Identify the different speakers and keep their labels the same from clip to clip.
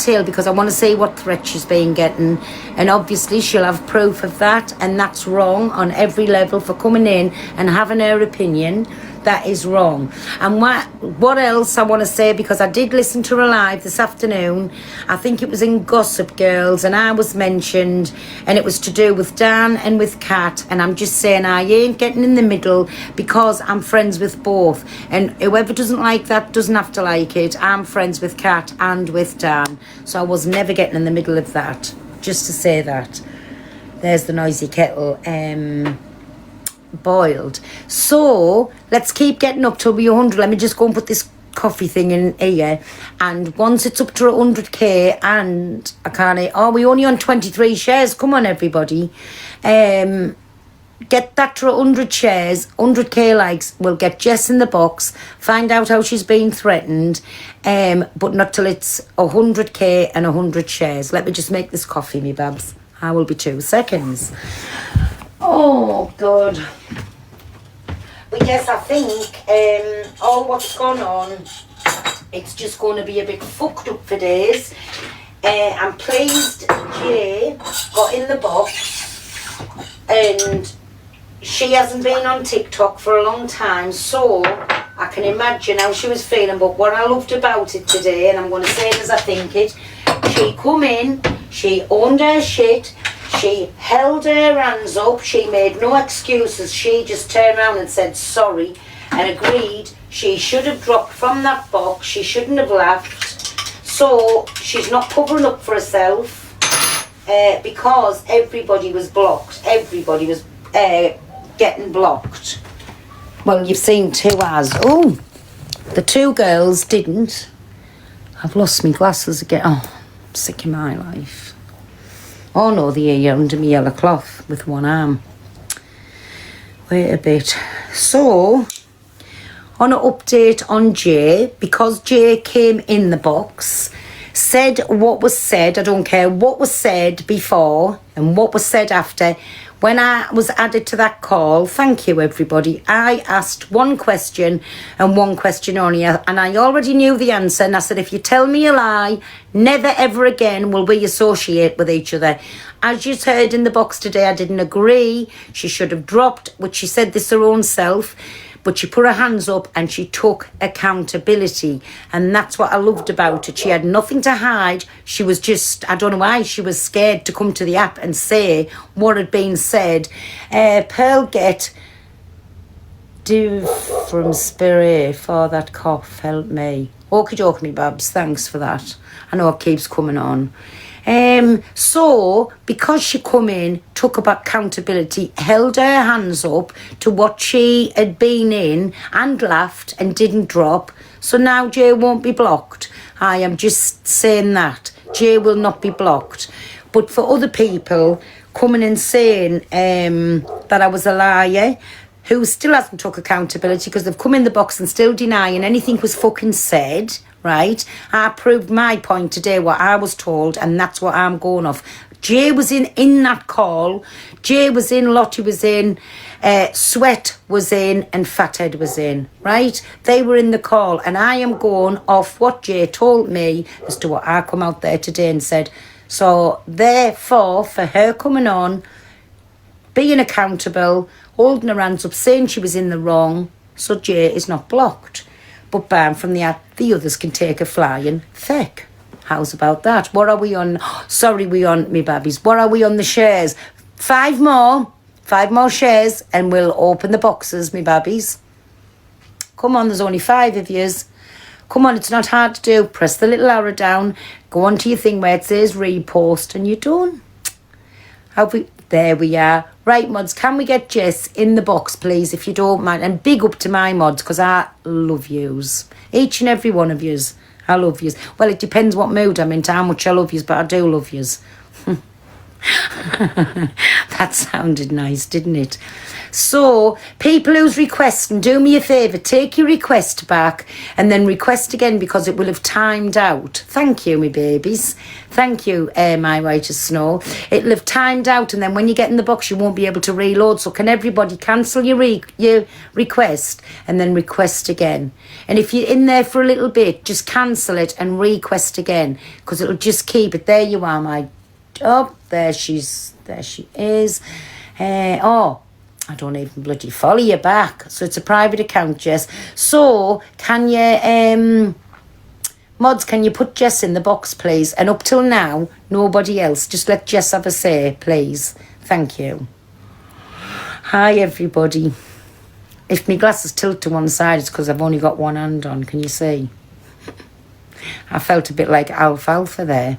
Speaker 1: detail because I want to see what threat she's been getting, and obviously she'll have proof of that, and that's wrong on every level for coming in and having her opinion. That is wrong. And what else I want to say, because I did listen to her live this afternoon. I think it was in Gossip Girls, and I was mentioned, and it was to do with Dan and with Kat, and I'm just saying I ain't getting in the middle because I'm friends with both, and whoever doesn't like that doesn't have to like it. I'm friends with Kat and with Dan, so I was never getting in the middle of that, just to say that. There's the noisy kettle boiled. So let's keep getting up till we're 100. Let me just go and put this coffee thing in here, and once it's up to 100k, and I can't, we're only on 23 shares. Come on everybody, get that to 100 shares, 100k likes. We'll get Jess in the box, find out how she's been threatened, but not till it's 100k and 100 shares. Let me just make this coffee, me babs. I will be 2 seconds. Oh, God. But yes, I think all what's gone on, it's just going to be a bit fucked up for days. I'm pleased Jay got in the box, and she hasn't been on TikTok for a long time, so I can imagine how she was feeling. But what I loved about it today, and I'm going to say it as I think it, she come in, she owned her shit, she held her hands up, she made no excuses, she just turned around and said sorry and agreed she should have dropped from that box, she shouldn't have left. So she's not covering up for herself because everybody was blocked, everybody was getting blocked. Well, you've seen 2 as. Oh, the 2 girls didn't. I've lost my glasses again. Oh, I'm sick of my life. Oh no, they're here under my yellow cloth with one arm. Wait a bit. So, on an update on Jay, because Jay came in the box, said what was said, I don't care what was said before and what was said after. When I was added to that call, thank you everybody, I asked one question and one question only, and I already knew the answer, and I said, if you tell me a lie, never ever again will we associate with each other. As you heard in the box today, I didn't agree. She should have dropped, which she said this her own self, but she put her hands up and she took accountability, and that's what I loved about it. She had nothing to hide. She was just, I don't know why she was scared to come to the app and say what had been said. Pearl get do from Spirit for that cough, help me. Okie dokie, me babs, thanks for that. I know it keeps coming on. So because she come in, took up accountability, held her hands up to what she had been in and laughed and didn't drop, so now Jay won't be blocked. I am just saying that Jay will not be blocked. But for other people coming and saying that I was a liar, who still hasn't took accountability because they've come in the box and still denying anything was fucking said, right? I proved my point today, what I was told, and that's what I'm going off. Jay was in that call. Jay was in, Lottie was in, Sweat was in, and Fathead was in, right? They were in the call, and I am going off what Jay told me as to what I come out there today and said. So therefore, for her coming on, being accountable, holding her hands up, saying she was in the wrong, so Jay is not blocked. But bam, from the app, the others can take a flying feck. How's about that? What are we on? Sorry, we on, me babbies. What are we on the shares? 5 more. 5 more shares, and we'll open the boxes, me babbies. Come on, there's only 5 of yous. Come on, it's not hard to do. Press the little arrow down. Go onto your thing where it says repost, and you're done. There we are. Right, mods, can we get Jess in the box, please, if you don't mind? And big up to my mods, because I love yous. Each and every one of yous. I love yous. Well, it depends what mood I'm in, how much I love yous, but I do love yous. That sounded nice, didn't it? So, people who's requesting, do me a favour, take your request back and then request again because it will have timed out. Thank you, me babies. Thank you, my white as snow. It'll have timed out and then when you get in the box, you won't be able to reload. So can everybody cancel your request and then request again? And if you're in there for a little bit, just cancel it and request again because it'll just keep it. There you are, my... Oh, there she is. I don't even bloody follow you back. So it's a private account, Jess. So can you, mods, can you put Jess in the box, please? And up till now, nobody else. Just let Jess have a say, please. Thank you. Hi, everybody. If my glasses tilt to one side, it's because I've only got one hand on. Can you see? I felt a bit like alfalfa there.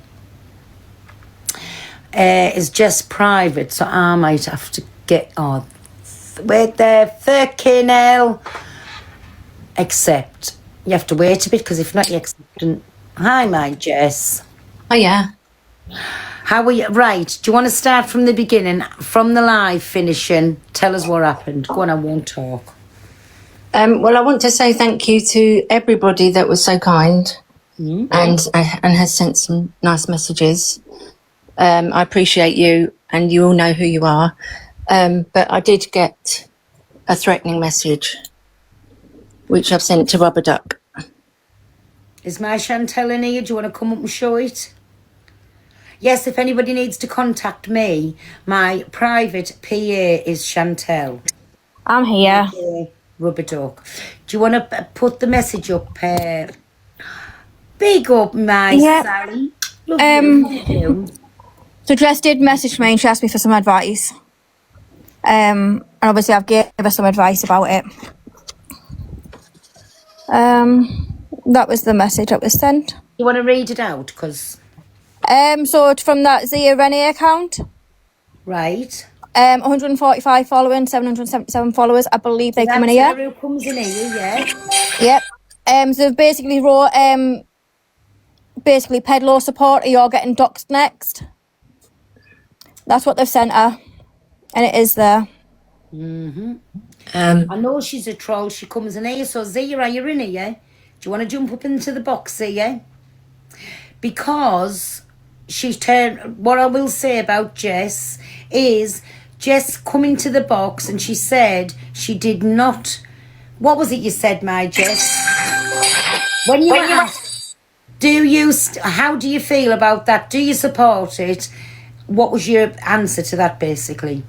Speaker 1: Is just private, so I might have to get... Oh, wait there, 13 L. Accept. You have to wait a bit, because if not, you accept... Hi, my Jess.
Speaker 2: Oh, yeah.
Speaker 1: How are you? Right, do you want to start from the beginning, from the live finishing? Tell us what happened. Go on, I won't talk.
Speaker 2: Well, I want to say thank you to everybody that was so kind and has sent some nice messages. I appreciate you, and you all know who you are. But I did get a threatening message, which I've sent to Rubber Duck.
Speaker 1: Is my Chantel in here? Do you want to come up and show it? Yes, if anybody needs to contact me, my private PA is Chantel.
Speaker 3: I'm here.
Speaker 1: Rubber Duck. Do you want to put the message up? Big up, my Sally. Love you.
Speaker 3: So Jess did message me and she asked me for some advice. And obviously I've gave her some advice about it. That was the message that was sent.
Speaker 1: You want to read it out? Because...
Speaker 3: So it's from that Zia Rennie account.
Speaker 1: Right.
Speaker 3: 145 following, 777 followers. I believe they come in here.
Speaker 1: Who comes in here, yeah.
Speaker 3: Yep. So basically wrote, basically paid law support, you're getting doxed next. That's what they've sent her. And it is there.
Speaker 1: I know she's a troll. She comes in here. So Zia, are you in here? Do you want to jump up into the box, Zia? Because she's turned... What I will say about Jess is Jess come into the box and she said she did not... What was it you said, my Jess? When you asked, how do you feel about that? Do you support it? What was your answer to that, basically?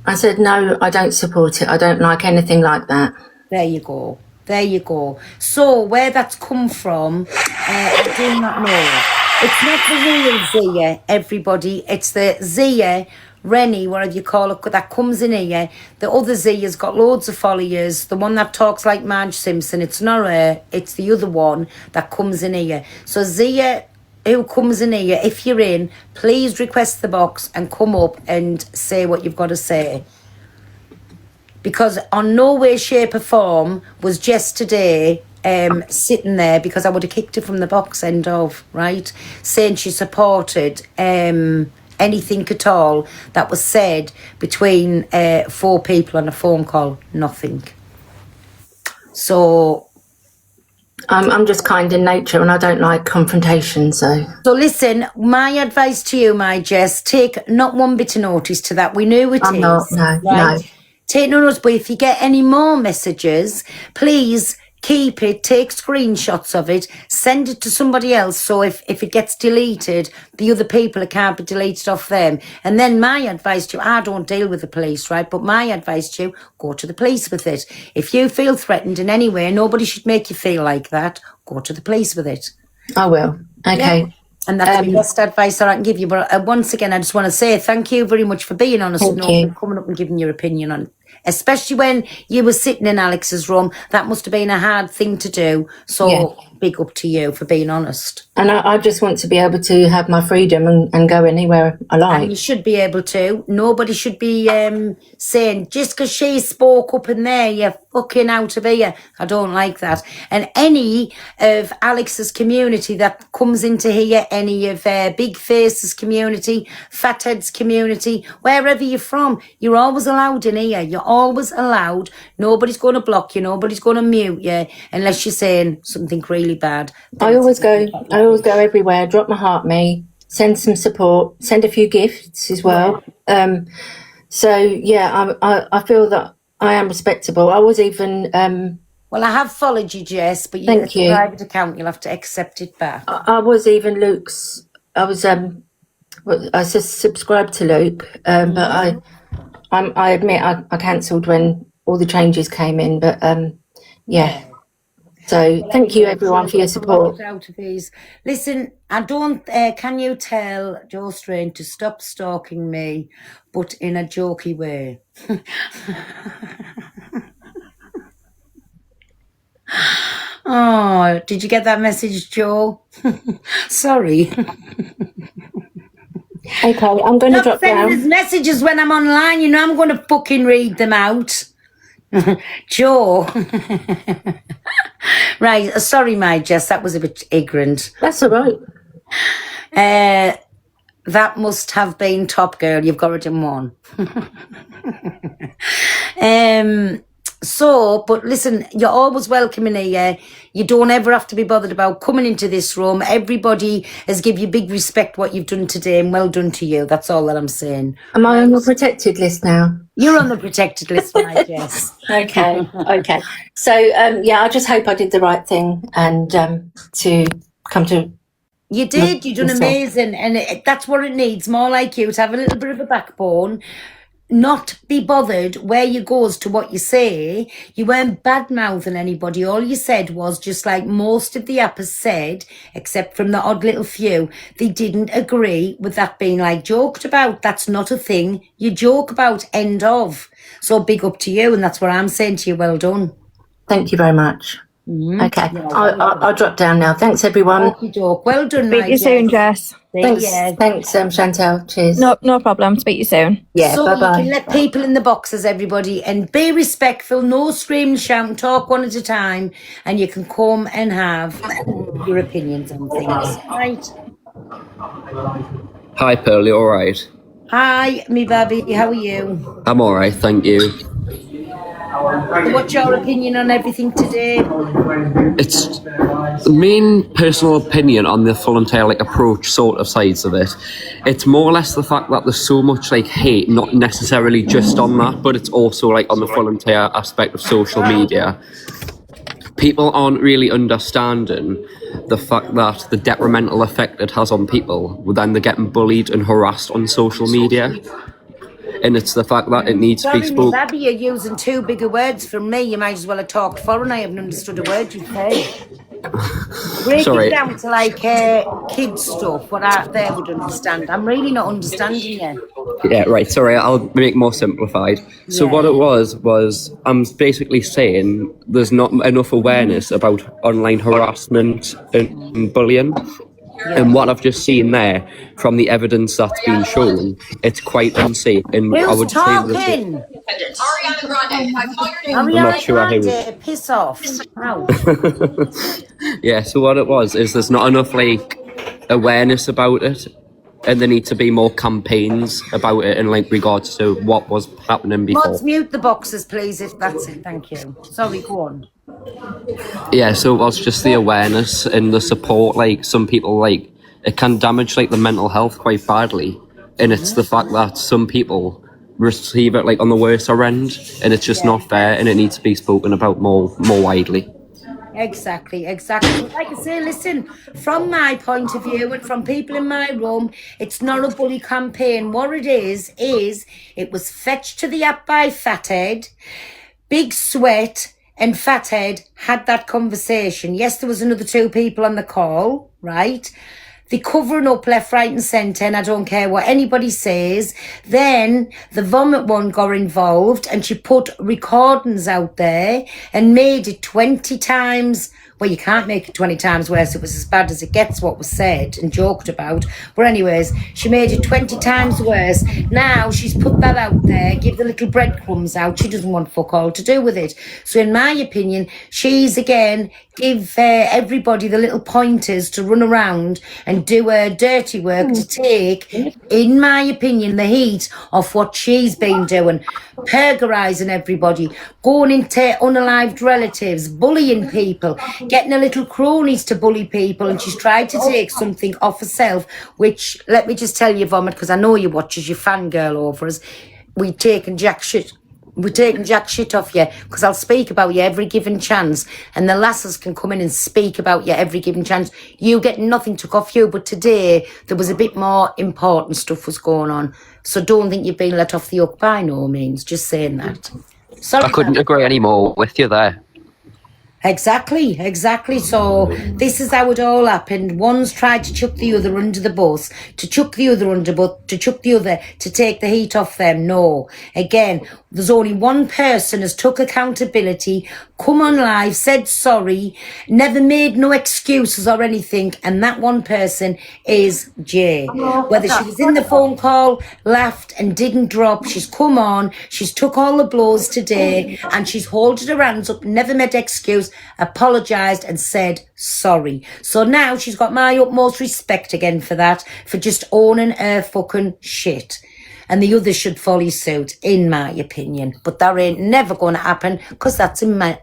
Speaker 2: I said, no, I don't support it. I don't like anything like that.
Speaker 1: There you go. There you go. So, where that's come from, I do not know. It's not the real Zia, everybody. It's the Zia, Rennie, whatever you call it, that comes in here. The other Zia's got loads of followers. The one that talks like Marge Simpson, it's not her. It's the other one that comes in here. So, Zia... who comes in here, if you're in, please request the box and come up and say what you've got to say. Because on no way, shape or form was Jess today sitting there, because I would have kicked her from the box end of, right, saying she supported anything at all that was said between 4 people on a phone call. Nothing. So...
Speaker 2: I'm just kind in nature and I don't like confrontation, so... So
Speaker 1: listen, my advice to you, my Jess, take not one bit of notice to that. We knew it is.
Speaker 2: Not, no,
Speaker 1: right?
Speaker 2: no.
Speaker 1: Take no notice, but if you get any more messages, please keep it, take screenshots of it, send it to somebody else, so if it gets deleted, the other people, it can't be deleted off them. And then my advice to you, I don't deal with the police, right, but my advice to you, go to the police with it. If you feel threatened in any way, nobody should make you feel like that, go to the police with it.
Speaker 2: I will. Okay.
Speaker 1: Yeah. And that's the best advice that I can give you. But once again, I just want to say thank you very much for being honest and coming up and giving your opinion on it. Especially when you were sitting in Alex's room. That must have been a hard thing to do. So big up to you for being honest.
Speaker 2: And I just want to be able to have my freedom and go anywhere I like.
Speaker 1: And you should be able to. Nobody should be saying, just because she spoke up in there, you're fucking out of here. I don't like that. And any of Alex's community that comes into here, any of Big Face's community, Fathead's community, wherever you're from, you're always allowed in here. You're always allowed. Nobody's going to block you. Nobody's going to mute you unless you're saying something really bad.
Speaker 2: I always go everywhere, drop my heart me, send some support, send a few gifts as well. So yeah, I feel that I am respectable. I was even
Speaker 1: Well, I have followed you, Jess, but
Speaker 2: Thank
Speaker 1: it's a
Speaker 2: you.
Speaker 1: private account. You'll have to accept it back.
Speaker 2: I was even Luke's. I just subscribed to Luke, but I admit I cancelled when all the changes came in. But yeah. So thank you everyone for your support.
Speaker 1: Out of these. Listen, I don't. Can you tell Joe Strain to stop stalking me, but in a jokey way? Oh, did you get that message, Joe? Sorry.
Speaker 2: Okay, I'm going to
Speaker 1: Stop
Speaker 2: drop
Speaker 1: sending us
Speaker 2: down.
Speaker 1: messages when I'm online. You know I'm going to fucking read them out. Joe. Right, sorry, my Jess, that was a bit ignorant.
Speaker 2: That's all right.
Speaker 1: That must have been Top Girl. You've got it in one. But listen, you're always welcome in here. You don't ever have to be bothered about coming into this room. Everybody has give you big respect what you've done today, and well done to you. That's all that I'm saying.
Speaker 2: Am I on the protected list now?
Speaker 1: You're on the protected list, my Jess.
Speaker 2: Okay, okay. So yeah, I just hope I did the right thing and to come to.
Speaker 1: You did. You done
Speaker 2: Yes,
Speaker 1: amazing, and that's what it needs. More like you to have a little bit of a backbone, not be bothered where you go as to what you say. You weren't bad mouthing anybody. All you said was just like most of the appers said, except from the odd little few. They didn't agree with that being like joked about. That's not a thing you joke about. End of. So big up to you, and that's what I'm saying to you. Well done.
Speaker 2: Thank you very much. Okay, I'll drop down now. Thanks everyone.
Speaker 1: Okey-doke. Well done,
Speaker 3: Speak
Speaker 1: my
Speaker 3: to you soon,
Speaker 1: Jess.
Speaker 3: Jess.
Speaker 2: Thanks, Chantal. Cheers.
Speaker 3: No problem. Speak to you soon.
Speaker 2: Yeah,
Speaker 1: So
Speaker 2: bye
Speaker 1: you can
Speaker 2: bye.
Speaker 1: let people in the boxes, everybody, and be respectful, no scream, shout, talk one at a time, and you can come and have your opinions on things. Right.
Speaker 4: Hi, Pearl, you alright?
Speaker 1: Hi, me baby, how are you?
Speaker 4: I'm alright, thank you.
Speaker 1: What's your opinion on everything today?
Speaker 4: It's the main personal opinion on the full entire approach sort of sides of it. It's more or less the fact that there's so much hate, not necessarily just on that, but it's also on the full entire aspect of social media. People aren't really understanding the fact that the detrimental effect it has on people, then they're getting bullied and harassed on social media. And it's the fact that it needs to be
Speaker 1: Sorry, me
Speaker 4: spoken.
Speaker 1: baby, you're using too big of words from me. You might as well have talked foreign. I haven't understood a word you said. Break
Speaker 4: Sorry.
Speaker 1: it down to kids stuff, what they would understand. I'm really not understanding you.
Speaker 4: Yeah, right. Sorry, I'll make more simplified. So
Speaker 1: Yeah.
Speaker 4: what it was I'm basically saying there's not enough awareness about online harassment and bullying. And what I've just seen there, from the evidence that's been shown, it's quite unsafe. And I
Speaker 1: Who's
Speaker 4: would say
Speaker 1: talking?
Speaker 5: Ariana Grande. I call your name.
Speaker 1: Ariana
Speaker 4: not sure who.
Speaker 1: Grande, piss off. Ow.
Speaker 4: Yeah, so what it was is there's not enough awareness about it, and there need to be more campaigns about it in regards to what was happening before.
Speaker 1: Mods, mute the boxes, please, if that's it. Thank you. Sorry, go on.
Speaker 4: Yeah, so it was just the awareness and the support. Some people it can damage the mental health quite badly, and it's the fact that some people receive it on the worse end, and it's just not fair, and it needs to be spoken about more widely.
Speaker 1: Exactly. Like I say, listen, from my point of view and from people in my room, it's not a bully campaign. What it is it was fetched to the app by Fathead, Big Sweat, and Fathead had that conversation. Yes, there was another two people on the call, right? They're covering up left, right and centre, and I don't care what anybody says. Then the vomit one got involved, and she put recordings out there and made it 20 times Well, you can't make it 20 times worse. It was as bad as it gets, what was said and joked about. But anyways, she made it 20 times worse. Now she's put that out there, give the little breadcrumbs out. She doesn't want fuck all to do with it. So in my opinion, she's again, give everybody the little pointers to run around and do her dirty work to take, in my opinion, the heat off what she's been doing. Pergorising everybody, going into unalived relatives, bullying people, getting her little cronies to bully people, and she's tried to take something off herself, which, let me just tell you, Vomit, because I know you watch as you fangirl over us, we're taking jack shit off you, because I'll speak about you every given chance, and the lasses can come in and speak about you every given chance. You get nothing took off you, but today there was a bit more important stuff was going on. So don't think you've been let off the hook by no means. Just saying that. Sorry,
Speaker 4: I couldn't agree any more with you there.
Speaker 1: Exactly. So this is how it all happened. One's tried to chuck the other under the bus, to chuck the other under, but to chuck the other to take the heat off them. No. Again, there's only one person has took accountability, come on live, said sorry, never made no excuses or anything, and that one person is Jay. Whether she was in the phone call, laughed and didn't drop, she's come on, she's took all the blows today, and she's holded her hands up, never made excuse, apologised and said sorry. So now she's got my utmost respect again for that, for just owning her fucking shit. And the others should follow suit, in my opinion. But that ain't never going to happen, because that's in my,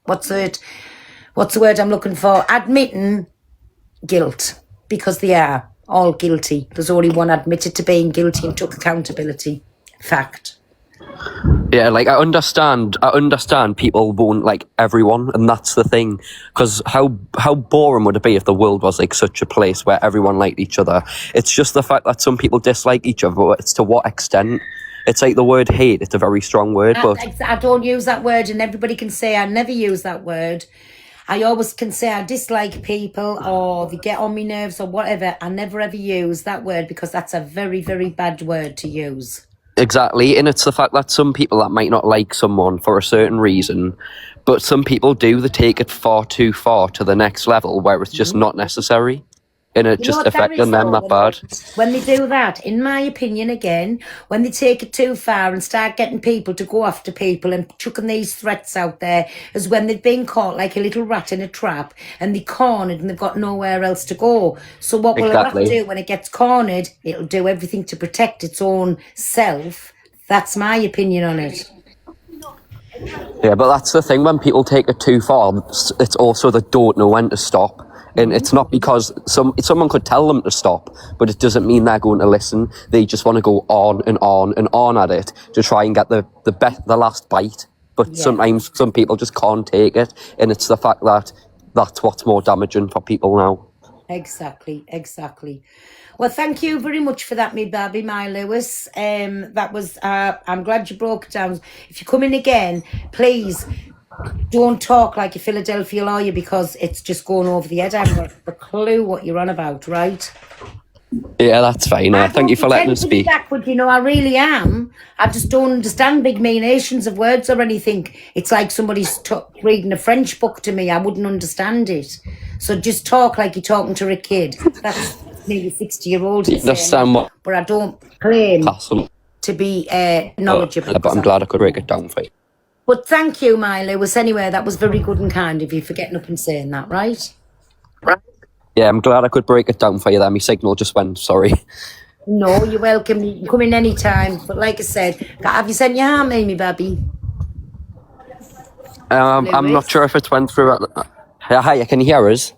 Speaker 1: what's the word I'm looking for? Admitting guilt, because they are all guilty. There's only one admitted to being guilty and took accountability. Fact.
Speaker 4: Yeah, like I understand people won't like everyone, and that's the thing. Because how boring would it be if the world was like such a place where everyone liked each other? It's just the fact that some people dislike each other, but it's to what extent? It's like the word hate, it's a very strong word, but
Speaker 1: I don't use that word, and everybody can say I never use that word. I always can say I dislike people or they get on my nerves or whatever. I never ever use that word, because that's a very, very bad word to use.
Speaker 4: exactly. And it's the fact that some people that might not like someone for a certain reason, but some people do, they take it far too far to the next level where it's just not necessary. And it just affecting them that bad.
Speaker 1: When they do that, in my opinion, again, when they take it too far and start getting people to go after people and chucking these threats out there, is when they've been caught like a little rat in a trap and they're cornered and they've got nowhere else to go. So what will it have to do when it gets cornered? It'll do everything to protect its own self. That's my opinion on it.
Speaker 4: Yeah, but that's the thing, when people take it too far, it's also they don't know when to stop. And it's not because someone could tell them to stop, but it doesn't mean they're going to listen. They just want to go on and on and on at it to try and get the last bite. But sometimes some people just can't take it, and it's the fact that that's what's more damaging for people now.
Speaker 1: Exactly. Well, thank you very much for that, me baby, my Lewis. That was, I'm glad you broke it down. If you come in again, please don't talk like a Philadelphia lawyer, because it's just going over the head. I haven't got a clue what you're on about, right?
Speaker 4: Yeah, that's fine. Thank you for letting us speak.
Speaker 1: Backward, I really am. I just don't understand big meanations of words or anything. It's like somebody's reading a French book to me. I wouldn't understand it. So just talk like you're talking to a kid. That's nearly 60-year-old. But I don't claim to be knowledgeable.
Speaker 4: But I'm glad I could break it down for you.
Speaker 1: But thank you, my Lewis. Anyway, that was very good and kind of you for getting up and saying that, right?
Speaker 4: Yeah, I'm glad I could break it down for you there. My signal just went, sorry.
Speaker 1: No, you're welcome. You can come in any time. But like I said, have you sent your harm, Amy, baby?
Speaker 4: I'm not sure if it went through. Hi, can you hear us?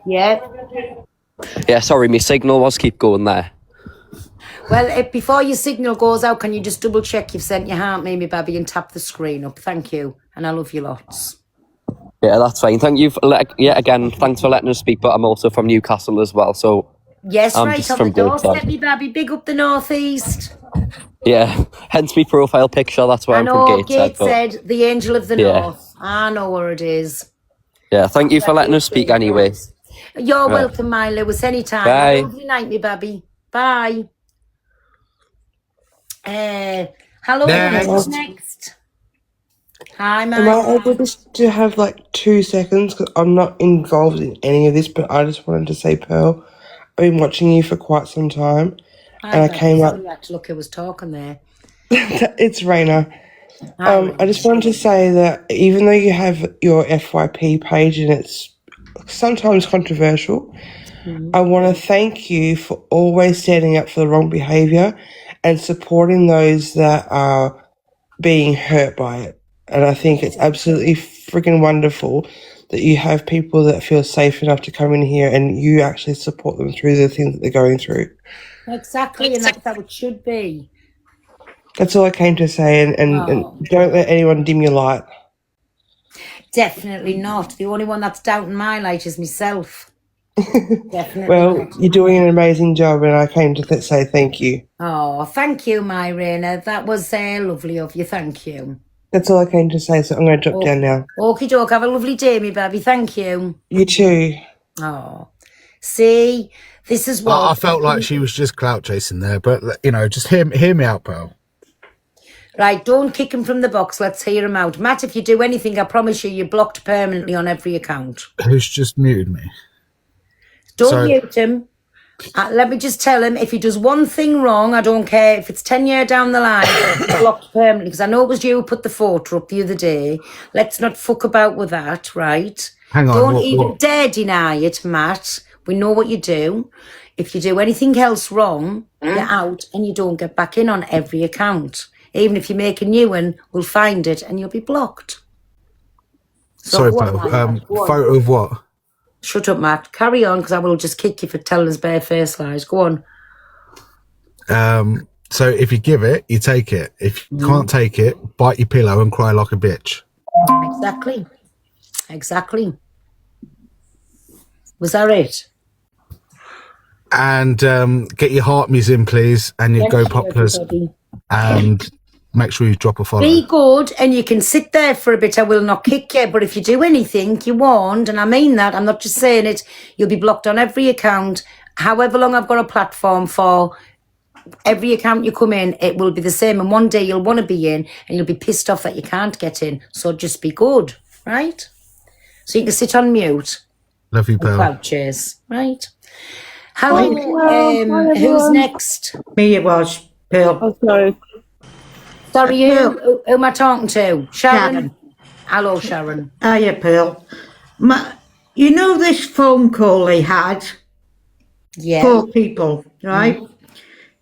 Speaker 1: Yeah.
Speaker 4: Yeah, sorry, my signal was keep going there.
Speaker 1: Well, before your signal goes out, can you just double check you've sent your heart, Mimi Baby, and tap the screen up? Thank you. And I love you lots.
Speaker 4: Yeah, that's fine. Thank you. Again, thanks for letting us speak, but I'm also from Newcastle as well, so...
Speaker 1: Yes, I'm right on the doorstep, me baby. Big up the northeast.
Speaker 4: Yeah, hence my profile picture. That's why I'm from
Speaker 1: Gateshead, the angel of the north. I know where it is.
Speaker 4: Yeah, thank you for letting us speak anyway.
Speaker 1: You're welcome, my Lewis, anytime.
Speaker 4: Bye.
Speaker 1: Have a lovely night, me baby. Bye. Hello, who's next? Hi,
Speaker 6: Am I
Speaker 1: my.
Speaker 6: able just to have like 2 seconds? Because I'm not involved in any of this, but I just wanted to say, Pearl, I've been watching you for quite some time,
Speaker 1: Hi,
Speaker 6: and I
Speaker 1: baby.
Speaker 6: came up.
Speaker 1: Sorry, I had to look who was talking there.
Speaker 6: It's Raina.
Speaker 1: Hi,
Speaker 6: I just
Speaker 1: Raina.
Speaker 6: wanted to say that even though you have your FYP page and it's sometimes controversial, I want to thank you for always standing up for the wrong behaviour and supporting those that are being hurt by it. And I think it's absolutely freaking wonderful that you have people that feel safe enough to come in here and you actually support them through the things that they're going through.
Speaker 1: Exactly, and that's how it should be.
Speaker 6: That's all I came to say, and don't let anyone dim your light.
Speaker 1: Definitely not. The only one that's doubting my light is myself. Definitely
Speaker 6: Well,
Speaker 1: not.
Speaker 6: you're doing an amazing job, and I came to say thank you.
Speaker 1: Oh, thank you, my Raina. That was lovely of you. Thank you.
Speaker 6: That's all I came to say, so I'm going to drop down now.
Speaker 1: Okie doke. Have a lovely day, me baby. Thank you.
Speaker 6: You too.
Speaker 1: Oh, see, this is what
Speaker 7: I felt like she was just clout chasing there, but just hear me out, Pearl.
Speaker 1: Right, don't kick him from the box. Let's hear him out. Matt, if you do anything, I promise you're blocked permanently on every account.
Speaker 7: Who's just muted me?
Speaker 1: Don't mute him. Let me just tell him, if he does one thing wrong, I don't care if it's 10 years down the line, he's blocked permanently. Because I know it was you who put the photo up the other day. Let's not fuck about with that, right?
Speaker 7: Hang on.
Speaker 1: Don't even dare deny it, Matt. We know what you do. If you do anything else wrong, you're out and you don't get back in on every account. Even if you make a new one, we'll find it and you'll be blocked. So
Speaker 7: sorry, Pearl. Photo of what?
Speaker 1: Shut up, Matt. Carry on, because I will just kick you for telling us bare-faced lies. Go on.
Speaker 7: So if you give it, you take it. If you can't take it, bite your pillow and cry like a bitch.
Speaker 1: Exactly. Was that it?
Speaker 7: And get your heart in, please, and your Go Poplars. And make sure you drop a follow.
Speaker 1: Be good, and you can sit there for a bit. I will not kick you, but if you do anything you want, and I mean that, I'm not just saying it, you'll be blocked on every account. However long I've got a platform for, every account you come in, it will be the same. And one day you'll want to be in, and you'll be pissed off that you can't get in. So just be good, right? So you can sit on mute.
Speaker 7: Love you, Pearl.
Speaker 1: Crouches, right? Hello, who's next?
Speaker 8: Me it was, Pearl.
Speaker 9: Oh, sorry.
Speaker 1: Sorry, who am I talking to? Sharon. Hello, Sharon.
Speaker 8: Hiya, Pearl. You know this phone call they had?
Speaker 1: Yeah.
Speaker 8: 4 people, right?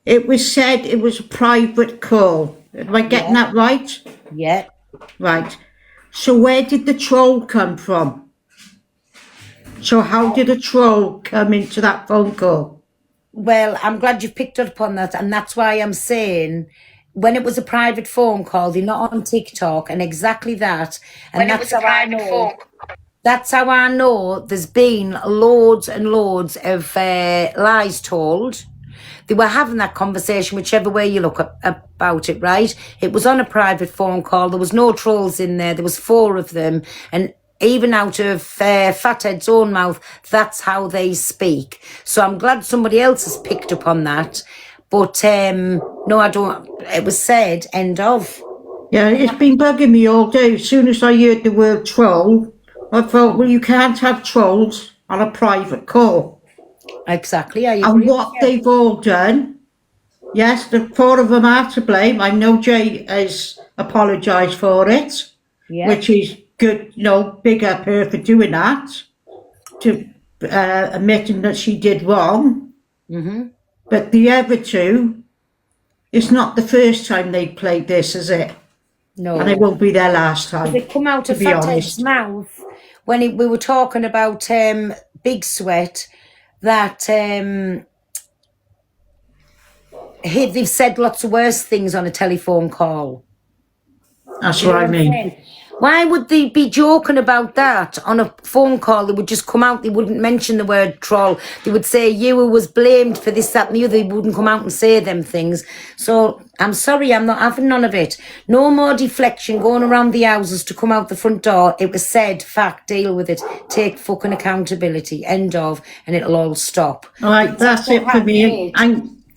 Speaker 8: It was said it was a private call. Am I getting that right?
Speaker 1: Yeah.
Speaker 8: Right. So where did the troll come from? So how did a troll come into that phone call?
Speaker 1: Well, I'm glad you've picked up on that, and that's why I'm saying when it was a private phone call, they're not on TikTok, and exactly that. And that's how I know. That's how I know there's been loads and loads of lies told. They were having that conversation, whichever way you look about it, right? It was on a private phone call. There was no trolls in there. There was 4 of them, and even out of Fathead's own mouth, that's how they speak. So I'm glad somebody else has picked up on that. But no, I don't. It was said, end of.
Speaker 8: Yeah, it's been bugging me all day. As soon as I heard the word troll, I thought, well, you can't have trolls on a private call.
Speaker 1: Exactly. I agree.
Speaker 8: And what they've all done, yes, the 4 of them are to blame. I know Jay has apologised for it, which is good, big up her for doing that, to admitting that she did wrong. But the other 2, it's not the first time they played this, is it?
Speaker 1: No.
Speaker 8: And it won't be their last time.
Speaker 1: They come out of Fathead's mouth when we were talking about Big Sweat, that they've said lots of worse things on a telephone call.
Speaker 8: That's what I mean.
Speaker 1: Why would they be joking about that on a phone call? They would just come out, they wouldn't mention the word troll. They would say you was blamed for this, that and the other. They wouldn't come out and say them things. So I'm sorry, I'm not having none of it. No more deflection going around the houses to come out the front door. It was said, fact, deal with it. Take fucking accountability, end of, and it'll all stop.
Speaker 8: All right, that's it for me.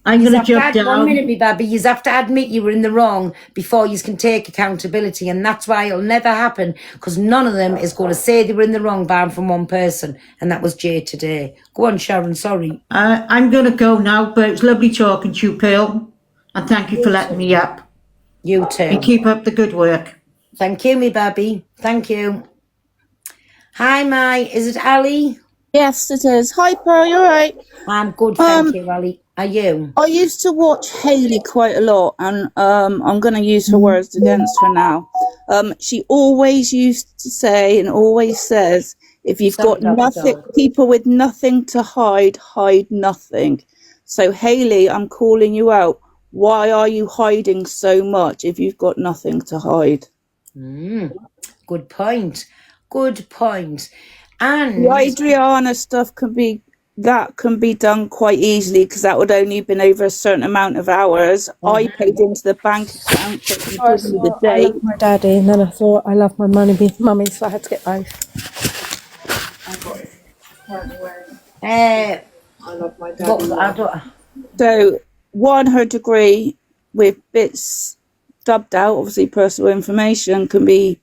Speaker 8: I'm
Speaker 1: You
Speaker 8: going to
Speaker 1: have to
Speaker 8: jump
Speaker 1: add, 1
Speaker 8: down.
Speaker 1: minute, me baby. You have to admit you were in the wrong before you can take accountability, and that's why it'll never happen, because none of them is going to say they were in the wrong, barring from one person, and that was Jay today. Go on, Sharon. Sorry.
Speaker 8: I'm going to go now, but it's lovely talking to you, Pearl. And thank you for letting me up.
Speaker 1: You too.
Speaker 8: And keep up the good work.
Speaker 1: Thank you, me baby. Thank you. Hi, Mai. Is it Ali?
Speaker 9: Yes, it is. Hi, Pearl, you're right.
Speaker 1: I'm good, thank you, Ali. Are you?
Speaker 9: I used to watch Hayley quite a lot, and I'm going to use her words against her now. She always used to say, and always says, if you've got nothing, people with nothing to hide, hide nothing. So, Hayley, I'm calling you out. Why are you hiding so much if you've got nothing to hide?
Speaker 1: Good point. Good point. And
Speaker 9: the Adriana stuff can be done quite easily, because that would only have been over a certain amount of hours. I paid into the bank account that you give me the
Speaker 10: I
Speaker 9: date.
Speaker 10: love my daddy, and then I thought I love my mummy, so I had to get both.
Speaker 8: I love my daddy.
Speaker 9: So, her degree with bits dubbed out, obviously personal information, can be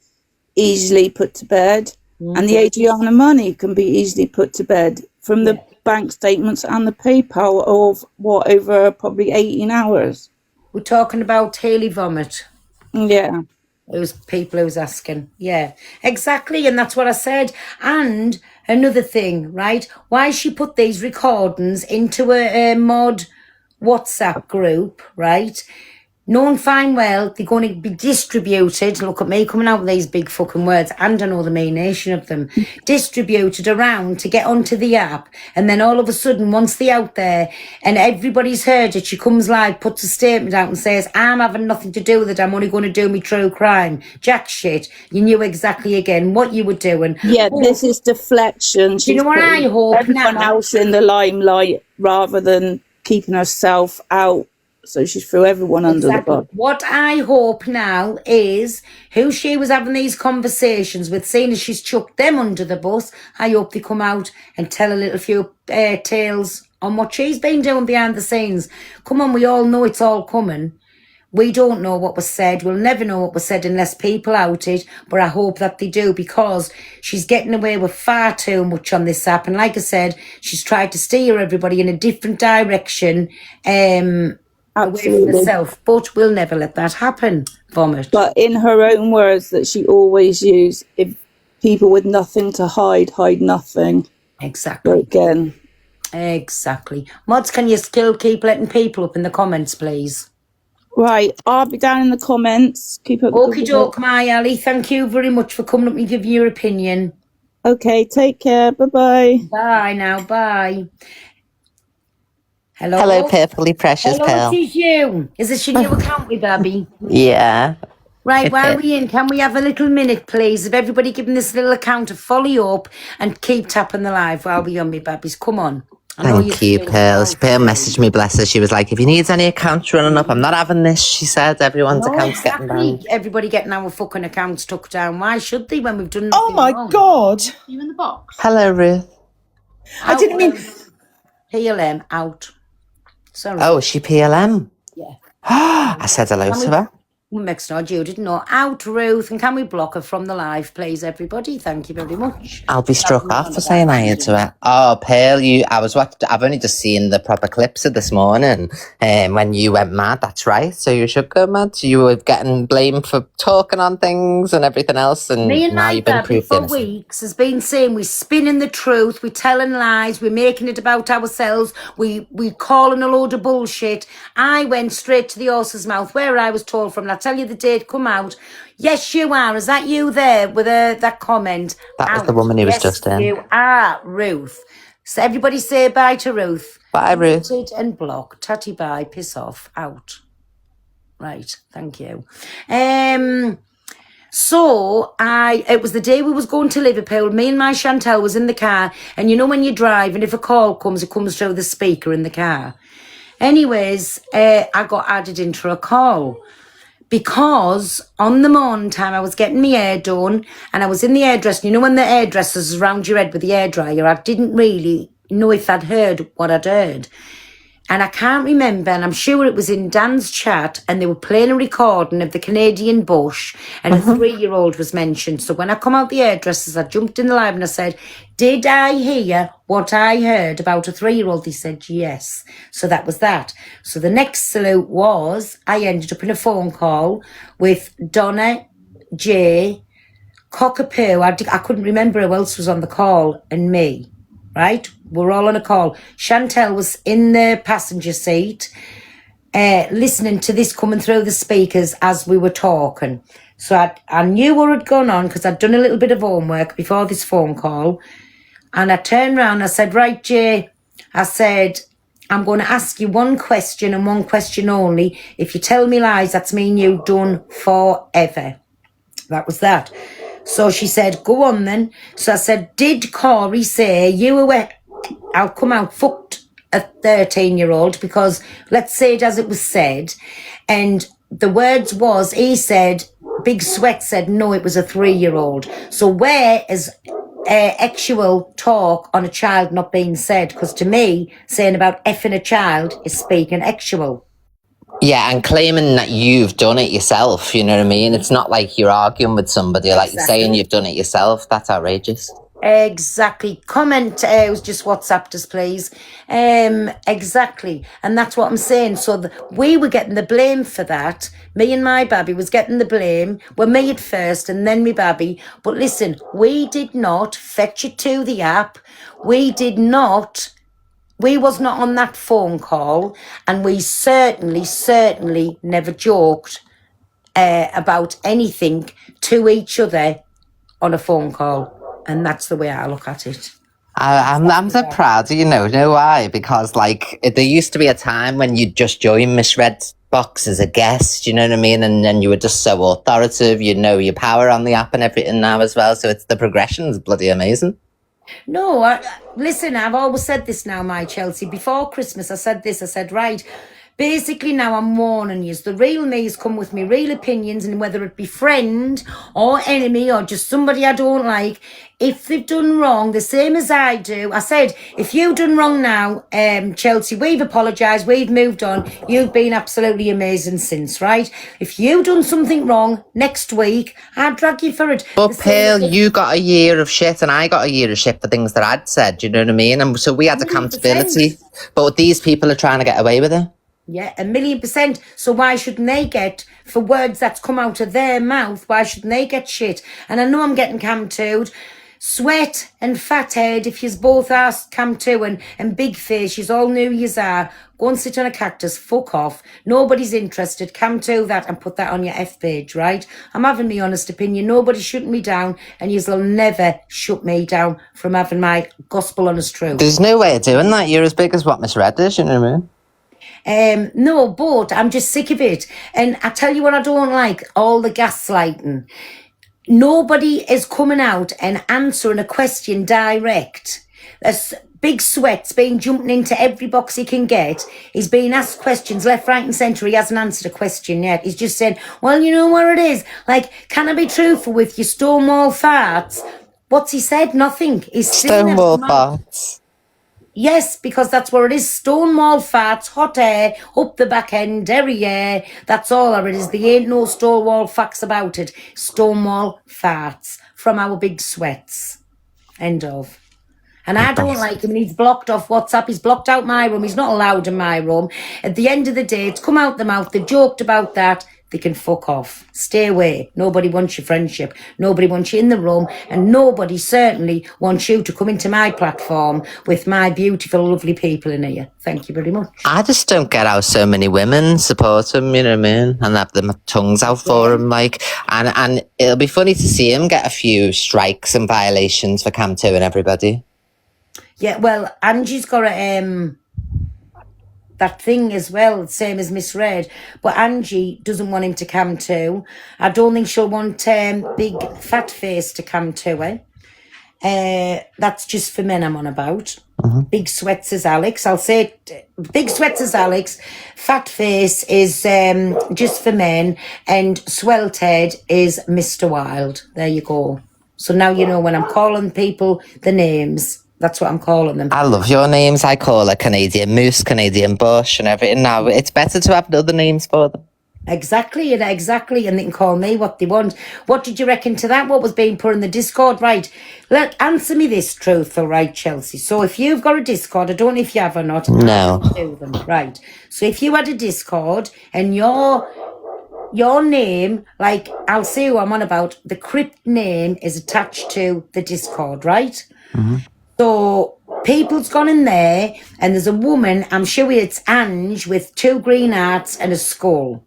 Speaker 9: easily put to bed. And the Adriana money can be easily put to bed from the bank statements and the PayPal of over probably 18 hours.
Speaker 1: We're talking about Hayley Vomit.
Speaker 9: Yeah.
Speaker 1: It was people who was asking. Yeah, exactly. And that's what I said. And another thing, right? Why she put these recordings into a mod WhatsApp group, right? Knowing fine well they're going to be distributed, look at me coming out with these big fucking words, and I know the main nation of them, distributed around to get onto the app, and then all of a sudden, once they're out there and everybody's heard it, she comes live, puts a statement out and says, I'm having nothing to do with it, I'm only going to do me true crime. Jack shit, you knew exactly again what you were doing.
Speaker 9: Yeah, this is deflection.
Speaker 1: Do you know what I hope
Speaker 9: everyone
Speaker 1: now?
Speaker 9: else in the limelight rather than keeping herself out. So she threw everyone under the bus.
Speaker 1: What I hope now is who she was having these conversations with, seeing as she's chucked them under the bus, I hope they come out and tell a little few tales on what she's been doing behind the scenes. Come on, we all know it's all coming. We don't know what was said. We'll never know what was said unless people out it. But I hope that they do, because she's getting away with far too much on this app. And like I said, she's tried to steer everybody in a different direction. Away from herself, but we'll never let that happen, Vomit.
Speaker 9: But in her own words that she always used, if people with nothing to hide, hide nothing.
Speaker 1: Exactly.
Speaker 9: Again.
Speaker 1: Exactly. Mods, can you still keep letting people up in the comments, please?
Speaker 9: Right, I'll be down in the comments. Keep up.
Speaker 1: Okie doke, my Ali. Thank you very much for coming up and giving your opinion.
Speaker 9: Okay, take care. Bye-bye.
Speaker 1: Bye now, bye. Hello.
Speaker 11: Hello, Purpley Precious
Speaker 1: Hello,
Speaker 11: Pearl.
Speaker 1: it is you. Is this your new account, me baby?
Speaker 11: Yeah.
Speaker 1: Right, while we're in, can we have a little minute, please, of everybody giving this little account to follow you up and keep tapping the live while we're on, me babies? Come on.
Speaker 11: Thank you, Pearl. Pearl messaged me, bless her. She was like, if you need any accounts running up, I'm not having this. She said everyone's account's getting down.
Speaker 1: Everybody getting our fucking accounts took down. Why should they when we've done
Speaker 10: Oh
Speaker 1: nothing
Speaker 10: my
Speaker 1: wrong?
Speaker 10: God.
Speaker 5: Are you in the box?
Speaker 11: Hello, Ruth.
Speaker 10: I didn't mean...
Speaker 1: PLM out. Sorry.
Speaker 11: Oh, is she PLM?
Speaker 1: Yeah.
Speaker 11: I said hello to her.
Speaker 1: Next nod, you didn't know. Out, Ruth, and can we block her from the live, please, everybody? Thank you very much.
Speaker 11: I'll be struck off for saying hi to her. Oh, Pearl, I've only just seen the proper clips of this morning when you went mad, that's right. So you should go mad. You were getting blamed for talking on things and everything else, and
Speaker 1: Me and
Speaker 11: now
Speaker 1: my
Speaker 11: you've been
Speaker 1: daddy
Speaker 11: proved
Speaker 1: for
Speaker 11: innocent.
Speaker 1: weeks has been saying we're spinning the truth, we're telling lies, we're making it about ourselves, we're calling a load of bullshit. I went straight to the horse's mouth where I was told from, and I'll tell you the date come out. Yes, you are. Is that you there with that comment?
Speaker 11: That was the woman who was
Speaker 1: Yes,
Speaker 11: just in.
Speaker 1: you are, Ruth. So everybody say bye to Ruth.
Speaker 11: Bye, Ruth.
Speaker 1: Muted and block. Tatty bye. Piss off. Out. Right. Thank you. So it was the day we was going to Liverpool. Me and my Chantel was in the car, and you know when you drive and if a call comes, it comes through the speaker in the car. Anyways, I got added into a call because on the morning time I was getting my hair done and I was in the hairdresser. You know when the hairdresser's around your head with the hairdryer, I didn't really know if I'd heard what I'd heard. And I can't remember, and I'm sure it was in Dan's chat, and they were playing a recording of the Canadian bush, and a 3-year-old was mentioned. So when I come out the hairdressers, I jumped in the live and I said, did I hear what I heard about a 3-year-old? They said, yes. So that was that. So the next salute was, I ended up in a phone call with Donna, Jay, Cockapoo, I couldn't remember who else was on the call, and me, right? We're all on a call. Chantel was in the passenger seat, listening to this coming through the speakers as we were talking. So I knew what had gone on because I'd done a little bit of homework before this phone call. And I turned around and I said, right, Jay, I said, I'm going to ask you one question and one question only. If you tell me lies, that's me and you done forever. That was that. So she said, go on then. So I said, did Corey say you were, I'll come out, fucked a 13-year-old? Because let's say it as it was said. And the words was, he said, Big Sweat said, no, it was a 3-year-old. So where is actual talk on a child not being said? Because to me, saying about effing a child is speaking actual.
Speaker 11: Yeah, and claiming that you've done it yourself, you know what I mean? It's not like you're arguing with somebody, like you're saying you've done it yourself. That's outrageous.
Speaker 1: Exactly. Comment, it was just WhatsApped us, please. Exactly. And that's what I'm saying. So we were getting the blame for that. Me and my babby was getting the blame. Well, me at first and then me babby. But listen, we did not fetch it to the app. We was not on that phone call, and we certainly never joked about anything to each other on a phone call. And that's the way I look at it.
Speaker 11: I'm so proud, you know why? Because, like, there used to be a time when you'd just join Miss Red's box as a guest, you know what I mean? And then you were just so authoritative, you know your power on the app and everything now as well. So it's the progression's bloody amazing.
Speaker 1: No, listen, I've always said this now, my Chelsea. Before Christmas, I said this. I said, right, basically now I'm warning you. The real me's come with me real opinions, and whether it be friend or enemy or just somebody I don't like, if they've done wrong, the same as I do. I said, if you've done wrong now, Chelsea, we've apologised, we've moved on. You've been absolutely amazing since, right? If you've done something wrong next week, I'd drag you for it.
Speaker 11: But Pearl, you got a year of shit and I got a year of shit for things that I'd said, you know what I mean? And so we had accountability. But these people are trying to get away with it.
Speaker 1: Yeah, 1,000,000%. So why shouldn't they get, for words that's come out of their mouth, why shouldn't they get shit? And I know I'm getting cam-toed. Sweat and Fathead, if yous both are cam-to and Big Face, yous all knew yous are. Go and sit on a cactus, fuck off. Nobody's interested. Cam-to that and put that on your F page, right? I'm having my honest opinion. Nobody's shutting me down, and yous will never shut me down from having my gospel honest truth.
Speaker 11: There's no way of doing that. You're as big as what Miss Red is, you know what I mean?
Speaker 1: No, but I'm just sick of it. And I tell you what I don't like, all the gaslighting. Nobody is coming out and answering a question direct. There's Big Sweat's been jumping into every box he can get. He's been asked questions left, right and centre. He hasn't answered a question yet. He's just saying, well, you know what it is? Like, can I be truthful with you, Stonewall farts? What's he said? Nothing. He's
Speaker 11: Stonewall farts.
Speaker 1: Yes, because that's where it is. Stonewall farts, hot air, up the back end, derriere. That's all it is. There ain't no Stonewall facts about it. Stonewall farts from our Big Sweats. End of. And I don't like him, and he's blocked off WhatsApp. He's blocked out my room. He's not allowed in my room. At the end of the day, it's come out the mouth. They joked about that. They can fuck off. Stay away. Nobody wants your friendship. Nobody wants you in the room. And nobody certainly wants you to come into my platform with my beautiful, lovely people in here. Thank you very much.
Speaker 11: I just don't get how so many women support him, you know what I mean? And have their tongues out for him, like. And it'll be funny to see him get a few strikes and violations for Cam 2 and everybody.
Speaker 1: Yeah, well, Angie's got that thing as well, same as Miss Red. But Angie doesn't want him to Cam 2. I don't think she'll want Big Fat Face to Cam 2, that's just for men I'm on about. Big Sweats is Alex. I'll say it, Big Sweats is Alex. Fat Face is just for men. And Swelted is Mr. Wild. There you go. So now you know when I'm calling people the names. That's what I'm calling them.
Speaker 11: I love your names. I call her Canadian Moose, Canadian Bush, and everything. Now it's better to have other names for them.
Speaker 1: Exactly, and they can call me what they want. What did you reckon to that? What was being put in the Discord? Right, answer me this truthful, right, Chelsea? So if you've got a Discord, I don't know if you have or not.
Speaker 11: No.
Speaker 1: Do them. Right. So if you had a Discord and your name, like, I'll say who I'm on about, the crypt name is attached to the Discord, right?
Speaker 11: Mm-hmm.
Speaker 1: So people's gone in there and there's a woman, I'm sure it's Ange, with 2 green hearts and a skull.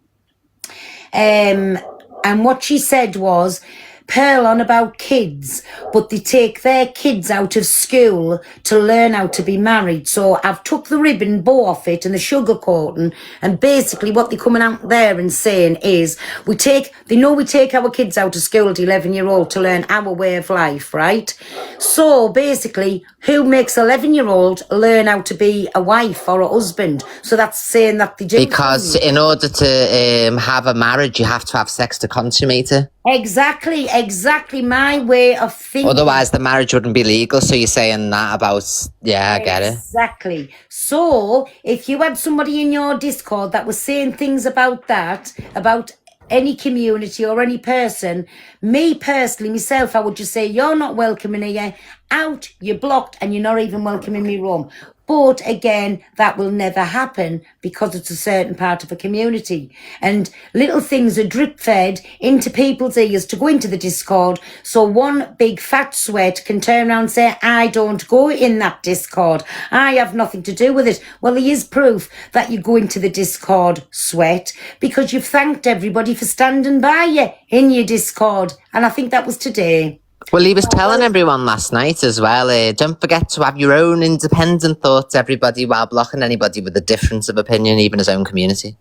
Speaker 1: And what she said was, Pearl on about kids, but they take their kids out of school to learn how to be married. So I've took the ribbon bow off it and the sugar coating, and basically what they're coming out there and saying is they know we take our kids out of school, the 11-year-old, to learn our way of life, right? So basically, who makes 11-year-old learn how to be a wife or a husband? So that's saying that they do.
Speaker 11: Because in order to have a marriage, you have to have sex to consummate it.
Speaker 1: Exactly my way of thinking.
Speaker 11: Otherwise, the marriage wouldn't be legal. So you're saying that about, I get it.
Speaker 1: Exactly. So if you had somebody in your Discord that was saying things about that, about any community or any person, me personally, myself, I would just say, you're not welcome in here, out, you're blocked, and you're not even welcome in my room. But again, that will never happen because it's a certain part of a community. And little things are drip fed into people's ears to go into the Discord. So one big fat sweat can turn around and say, I don't go in that Discord. I have nothing to do with it. Well, there is proof that you go into the Discord, sweat, because you've thanked everybody for standing by you in your Discord. And I think that was today.
Speaker 11: Well, he was telling everyone last night as well, don't forget to have your own independent thoughts, everybody, while blocking anybody with a difference of opinion, even his own community.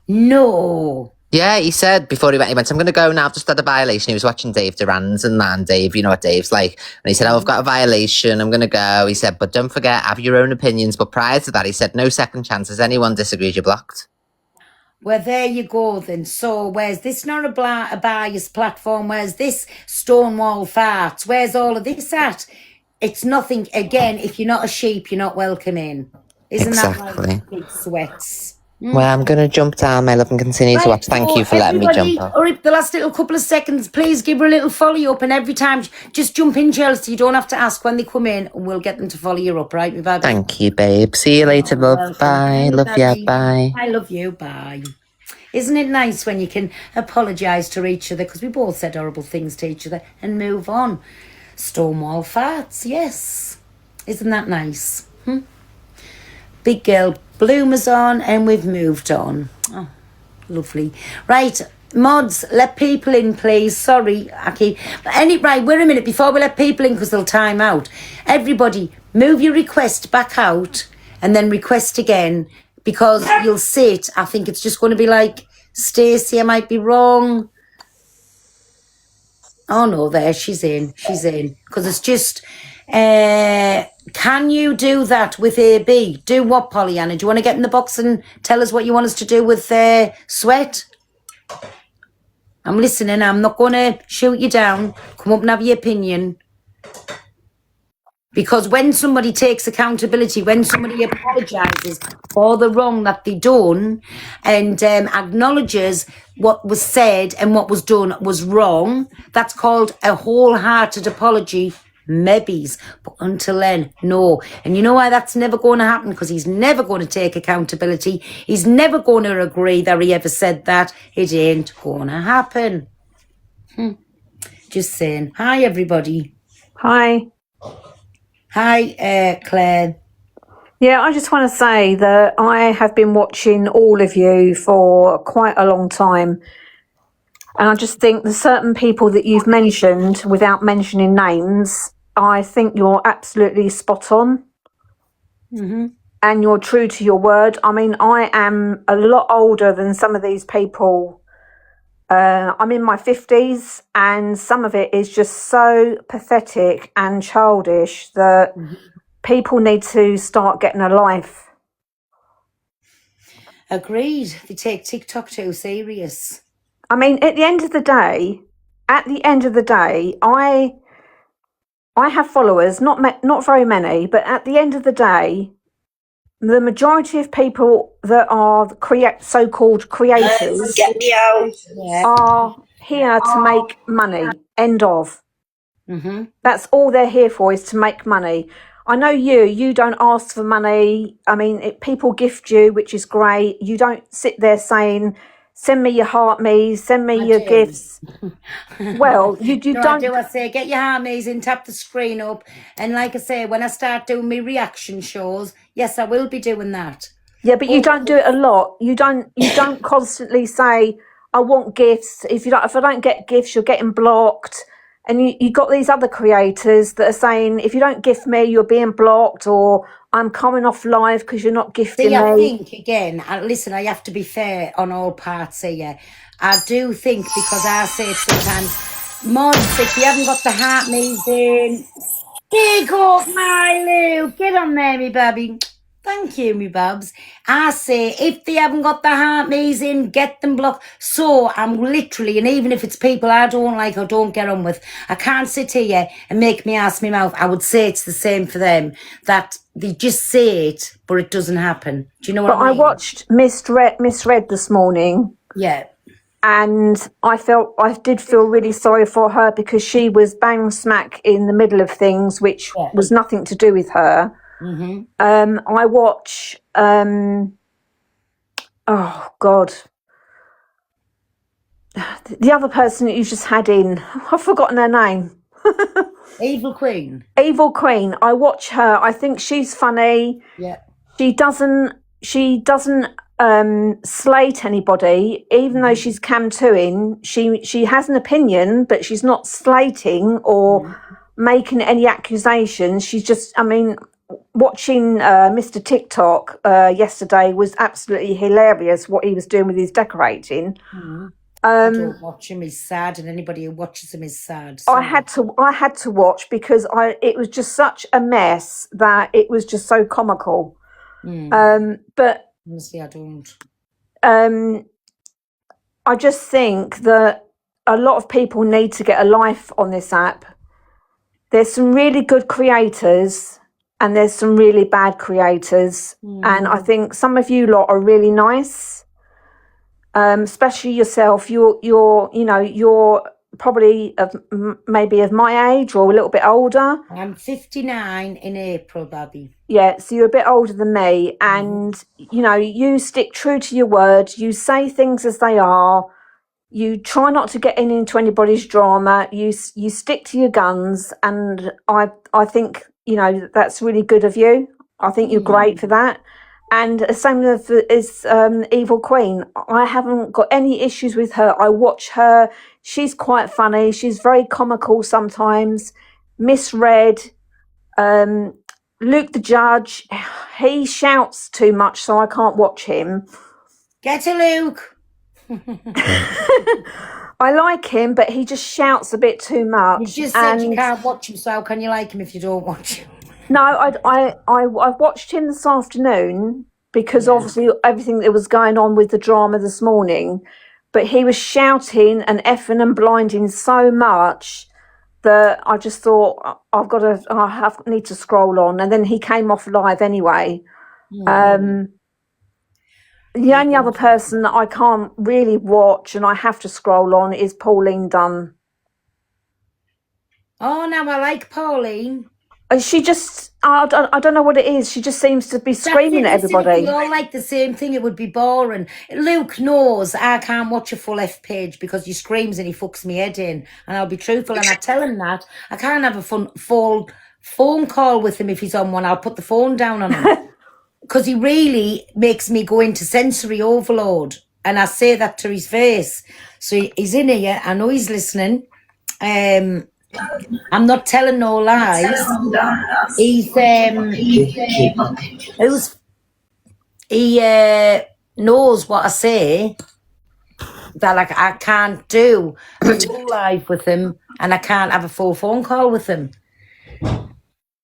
Speaker 1: No.
Speaker 11: Yeah, he said before he went, I'm going to go now, I've just had a violation. He was watching Dave Duran's and that, and Dave, you know what Dave's like. And he said, I've got a violation, I'm going to go. He said, but don't forget, have your own opinions. But prior to that, he said, no second chances. Anyone disagrees, you're blocked.
Speaker 1: Well, there you go then. So where's this not a biased platform? Where's this Stonewall farts? Where's all of this at? It's nothing. Again, if you're not a sheep, you're not welcome in. Isn't
Speaker 11: Exactly.
Speaker 1: that like big sweats?
Speaker 11: Well, I'm going to jump down, my love, and continue to watch. Thank you for letting me jump up.
Speaker 1: Or the last little couple of seconds, please give her a little follow up, and every time just jump in, Chelsea. You don't have to ask when they come in, and we'll get them to follow you up, right?
Speaker 11: Thank you, babe. See you later, love. Bye. Love you. Bye.
Speaker 1: I love you. Bye. Isn't it nice when you can apologise to each other, because we both said horrible things to each other, and move on? Stonewall farts, yes. Isn't that nice? Big girl bloomers on, and we've moved on. Oh, lovely. Right, mods, let people in, please. Sorry, I keep... Right, wait a minute, before we let people in, because they'll time out. Everybody, move your request back out, and then request again, because you'll see it. I think it's just going to be like, Stacey, I might be wrong. Oh, no, there, she's in. Because it's just... can you do that with AB? Do what, Pollyanna? Do you want to get in the box and tell us what you want us to do with Sweat? I'm listening. I'm not going to shoot you down. Come up and have your opinion. Because when somebody takes accountability, when somebody apologises for the wrong that they done and acknowledges what was said and what was done was wrong, that's called a wholehearted apology. Maybes, but until then, no. And you know why that's never going to happen? Because he's never going to take accountability. He's never going to agree that he ever said that. It ain't going to happen. Just saying. Hi, everybody.
Speaker 10: Hi.
Speaker 1: Hi, Claire.
Speaker 10: Yeah, I just want to say that I have been watching all of you for quite a long time. And I just think there's certain people that you've mentioned without mentioning names, I think you're absolutely spot on. And you're true to your word. I mean, I am a lot older than some of these people. I'm in my 50s, and some of it is just so pathetic and childish that people need to start getting a life.
Speaker 1: Agreed. They take TikTok too serious.
Speaker 10: I mean, at the end of the day, I have followers, not very many, but at the end of the day, the majority of people that are so-called creators are here to make money. End of. That's all they're here for, is to make money. I know you don't ask for money. I mean, people gift you, which is great. You don't sit there saying, send me your heart me's, send me your gifts. Well, you
Speaker 1: No,
Speaker 10: don't.
Speaker 1: I say, get your heart me's in, tap the screen up. And like I say, when I start doing my reaction shows, yes, I will be doing that.
Speaker 10: Yeah, but you don't do it a lot. You don't constantly say, I want gifts. If I don't get gifts, you're getting blocked. And you got these other creators that are saying, if you don't gift me, you're being blocked, or I'm coming off live because you're not gifting
Speaker 1: See, I
Speaker 10: me.
Speaker 1: think, again, listen, I have to be fair on all parts here. I do think, because I say it sometimes, mods, if you haven't got the heart me's in, big up, my Lou, get on there, me baby. Thank you, me babs. I say, if they haven't got the heart me's in, get them blocked. So I'm literally, and even if it's people I don't like or don't get on with, I can't sit here and make me ass me mouth. I would say it's the same for them, that they just say it, but it doesn't happen. Do you know what I mean?
Speaker 10: I watched Misread this morning.
Speaker 1: Yeah.
Speaker 10: And I did feel really sorry for her, because she was bang smack in the middle of things, which was nothing to do with her. I watch, oh God, the other person that you just had in, I've forgotten her name.
Speaker 1: Evil Queen.
Speaker 10: Evil Queen. I watch her. I think she's funny.
Speaker 1: Yeah.
Speaker 10: She doesn't slate anybody, even though she's cam-2ing. She has an opinion, but she's not slating or making any accusations. She's just, I mean, watching Mr. TikTok yesterday was absolutely hilarious, what he was doing with his decorating.
Speaker 1: I don't watch him, he's sad, and anybody who watches him is sad. So.
Speaker 10: I had to watch, because it was just such a mess that it was just so comical. But
Speaker 1: honestly, I don't.
Speaker 10: I just think that a lot of people need to get a life on this app. There's some really good creators and there's some really bad creators. And I think some of you lot are really nice, especially yourself. You're probably maybe of my age or a little bit older.
Speaker 1: I'm 59 in April, Bobby.
Speaker 10: Yeah, so you're a bit older than me, and you stick true to your word. You say things as they are. You try not to get into anybody's drama. You stick to your guns, and I think that's really good of you. I think you're great for that. And same as Evil Queen. I haven't got any issues with her. I watch her. She's quite funny. She's very comical sometimes. Misread. Luke the Judge. He shouts too much, so I can't watch him.
Speaker 1: Get a Luke.
Speaker 10: I like him, but he just shouts a bit too much.
Speaker 1: You just said you can't watch him, so how can you like him if you don't watch him?
Speaker 10: No, I watched him this afternoon because obviously everything that was going on with the drama this morning, but he was shouting and effing and blinding so much that I just thought I need to scroll on, and then he came off live anyway. The only other person that I can't really watch and I have to scroll on is Pauline Dunn.
Speaker 1: Oh, now I like Pauline.
Speaker 10: She just, I don't know what it is. She just seems to be screaming at everybody.
Speaker 1: If we all like the same thing, it would be boring. Luke knows I can't watch a full F page because he screams and he fucks me head in. And I'll be truthful and I tell him that. I can't have a full phone call with him if he's on one. I'll put the phone down on him. Because he really makes me go into sensory overload. And I say that to his face. So he's in here. I know he's listening. I'm not telling no lies. He knows what I say. That like I can't do a full live with him, and I can't have a full phone call with him.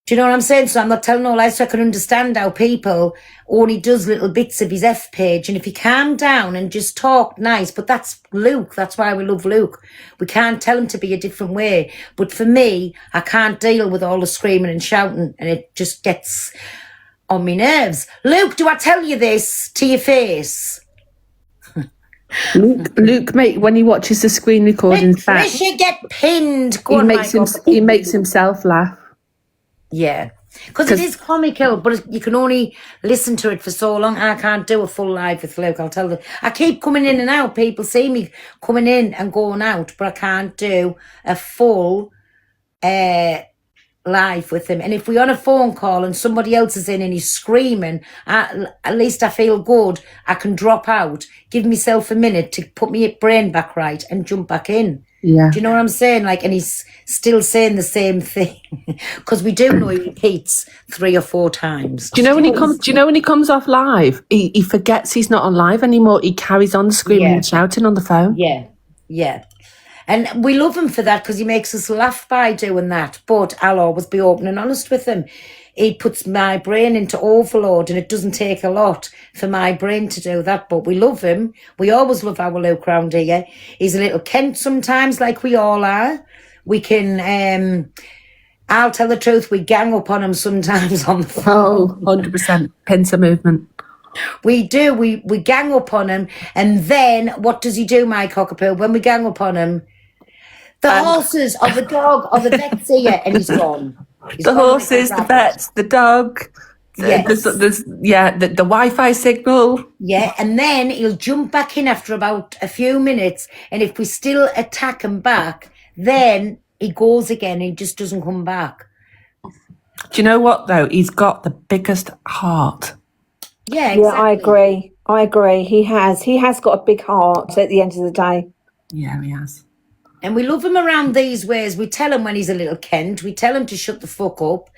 Speaker 1: Do you know what I'm saying? So I'm not telling all lies, so I can understand how people only does little bits of his F page. And if he calmed down and just talked nice, but that's Luke. That's why we love Luke. We can't tell him to be a different way. But for me, I can't deal with all the screaming and shouting, and it just gets on my nerves. Luke, do I tell you this to your face?
Speaker 12: Luke, mate, when he watches the screen recordings back,
Speaker 1: Trisha, get pinned. Go
Speaker 12: he
Speaker 1: on,
Speaker 12: makes
Speaker 1: Michael.
Speaker 12: he makes himself laugh.
Speaker 1: Yeah, because it is comical, but you can only listen to it for so long. I can't do a full live with Luke, I'll tell them. I keep coming in and out. People see me coming in and going out, but I can't do a full live with him. And if we're on a phone call and somebody else is in and he's screaming, at least I feel good. I can drop out, give myself a minute to put my brain back right and jump back in.
Speaker 12: Yeah.
Speaker 1: Do you know what I'm saying? Like, and he's still saying the same thing because we do know he repeats 3 or 4 times.
Speaker 12: Do you know when he comes? Do you know when he comes off live? He forgets he's not on live anymore. He carries on screaming and shouting on the phone.
Speaker 1: Yeah, yeah. And we love him for that because he makes us laugh by doing that. But I'll always be open and honest with him. He puts my brain into overload, and it doesn't take a lot for my brain to do that. But we love him. We always love our Luke round here. He's a little Kent sometimes, like we all are. We can, I'll tell the truth, we gang up on him sometimes on the phone.
Speaker 12: Oh, 100%. Pincer movement.
Speaker 1: We do. We gang up on him. And then what does he do, my cockapoo, when we gang up on him? The horses or the dog or the vet's here, and he's gone.
Speaker 12: The horses, the vets, the dog, the Wi-Fi signal.
Speaker 1: Yeah, and then he'll jump back in after about a few minutes, and if we still attack him back, then he goes again, he just doesn't come back.
Speaker 12: Do you know what, though? He's got the biggest heart.
Speaker 1: Yeah, exactly.
Speaker 10: Yeah, I agree. He has got a big heart at the end of the day.
Speaker 12: Yeah, he has.
Speaker 1: And we love him around these ways. We tell him when he's a little Kent. We tell him to shut the fuck up.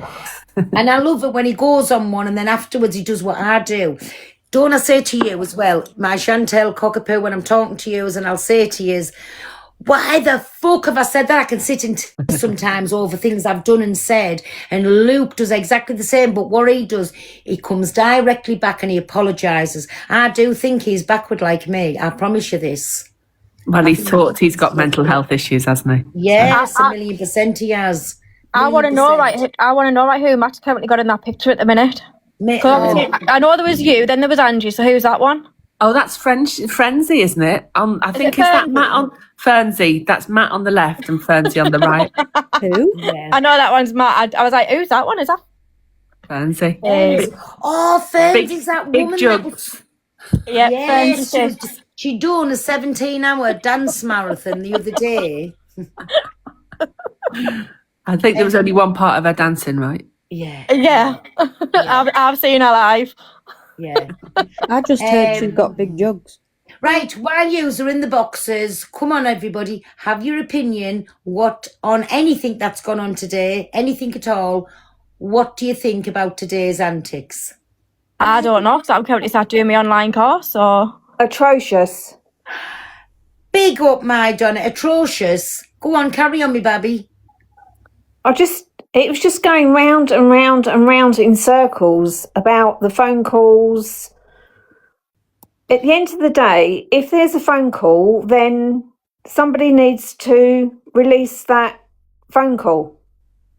Speaker 1: And I love it when he goes on one and then afterwards he does what I do. Don't I say to you as well, my Chantel cockapoo, when I'm talking to you, and I'll say to you, why the fuck have I said that? I can sit in sometimes over things I've done and said. And Luke does exactly the same. But what he does, he comes directly back and he apologises. I do think he's backward like me. I promise you this.
Speaker 12: Well, he's got mental health issues, hasn't he?
Speaker 1: Yes, 1,000,000% he has.
Speaker 3: I want to know, right, who Matt currently got in that picture at the minute. I know there was you, then there was Angie, so who's that one?
Speaker 12: Oh, that's Frenzy, isn't it? I think it's that Matt on Fernsey. That's Matt on the left and Fernsey on the right.
Speaker 3: Who? Yeah. I know that one's Matt. I was like, who's that one? Is that
Speaker 12: Fernsey?
Speaker 1: Oh, Fernsey's that woman.
Speaker 12: Big jugs.
Speaker 3: Yeah,
Speaker 1: yes, she done a 17-hour dance marathon the other day.
Speaker 12: I think there was only one part of her dancing, right?
Speaker 3: Yeah. I've seen her live.
Speaker 1: Yeah.
Speaker 13: I just heard she got big jugs.
Speaker 1: Right, while yous are in the boxes, come on everybody, have your opinion on anything that's gone on today, anything at all. What do you think about today's antics?
Speaker 3: I don't know, because I'm currently sat doing my online course, so...
Speaker 10: Atrocious.
Speaker 1: Big up, my Donna. Atrocious. Go on, carry on, me baby.
Speaker 10: It was just going round and round and round in circles about the phone calls. At the end of the day, if there's a phone call, then somebody needs to release that phone call.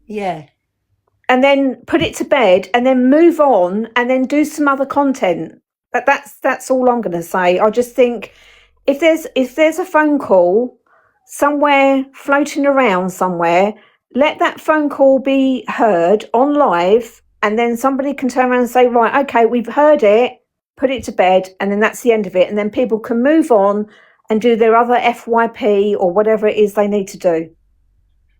Speaker 1: Yeah.
Speaker 10: And then put it to bed and then move on and then do some other content. That's all I'm going to say. I just think if there's a phone call somewhere floating around somewhere, let that phone call be heard on live, and then somebody can turn around and say, right, okay, we've heard it, put it to bed, and then that's the end of it. And then people can move on and do their other FYP or whatever it is they need to do.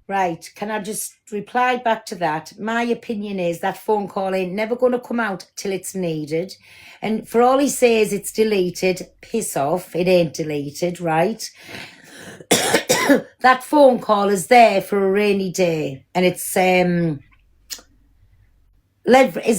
Speaker 1: Right, can I just reply back to that? My opinion is that phone call ain't never going to come out till it's needed. And for all he says it's deleted, piss off, it ain't deleted, right? That phone call is there for a rainy day. And it's, is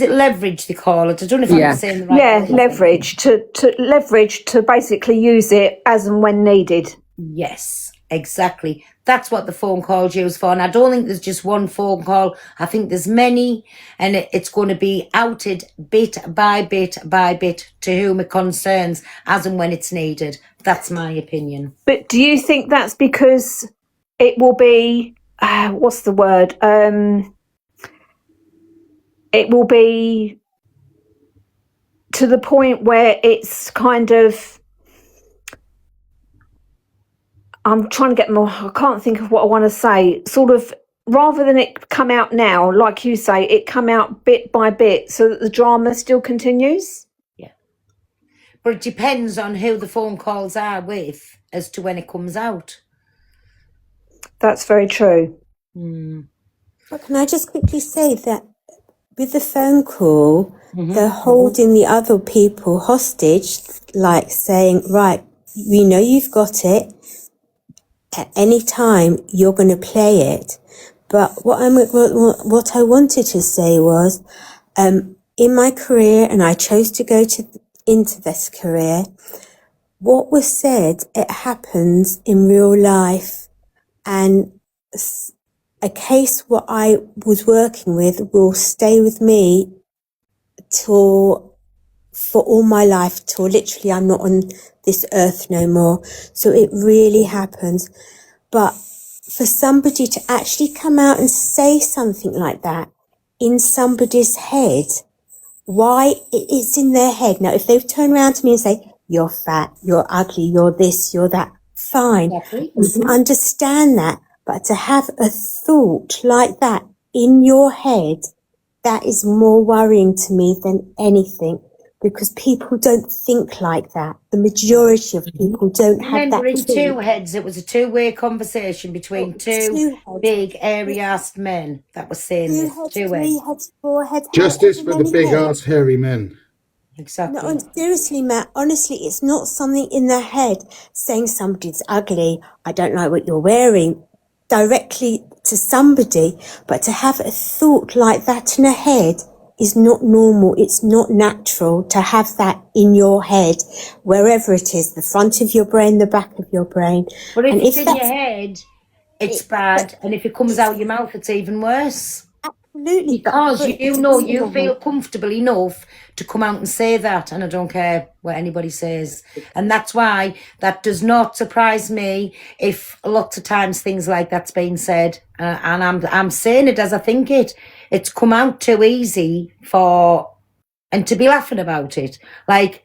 Speaker 1: it leverage they call it? I don't know if I'm saying the right word.
Speaker 10: Leverage, to leverage, to basically use it as and when needed.
Speaker 1: Yes. Exactly. That's what the phone call's used for. And I don't think there's just one phone call. I think there's many, and it's going to be outed bit by bit by bit to whom it concerns as and when it's needed. That's my opinion.
Speaker 10: But do you think that's because it will be, what's the word? It will be to the point where it's kind of, I'm trying to get more, I can't think of what I want to say, sort of, rather than it come out now, like you say, it come out bit by bit so that the drama still continues?
Speaker 1: Yeah. But it depends on who the phone calls are with as to when it comes out.
Speaker 10: That's very true.
Speaker 14: But can I just quickly say that with the phone call, they're holding the other people hostage, like saying, right, we know you've got it. At any time, you're going to play it. But what I wanted to say was, in my career, and I chose to go into this career, what was said, it happens in real life. And a case what I was working with will stay with me for all my life, till literally I'm not on this earth no more. So it really happens. But for somebody to actually come out and say something like that in somebody's head, why it's in their head. Now, if they've turned around to me and say, you're fat, you're ugly, you're this, you're that, fine. You can understand that. But to have a thought like that in your head, that is more worrying to me than anything, because people don't think like that. The majority of people don't have that.
Speaker 1: Remember, in two heads, it was a two-way conversation between two big, airy-assed men that were saying this. Two heads.
Speaker 14: 3 heads, 4 heads.
Speaker 7: Justice for the big ass hairy men.
Speaker 1: Exactly.
Speaker 14: No, seriously, Matt, honestly, it's not something in their head saying somebody's ugly, I don't like what you're wearing, directly to somebody. But to have a thought like that in a head is not normal. It's not natural to have that in your head, wherever it is, the front of your brain, the back of your brain.
Speaker 1: But if
Speaker 14: And
Speaker 1: it's in your
Speaker 14: that's-
Speaker 1: head, it's bad. And if it comes out your mouth, it's even worse.
Speaker 14: Absolutely.
Speaker 1: Because you know you feel comfortable enough to come out and say that, and I don't care what anybody says. And that's why that does not surprise me if lots of times things like that's being said. And I'm saying it as I think it. It's come out too easy and to be laughing about it. Like,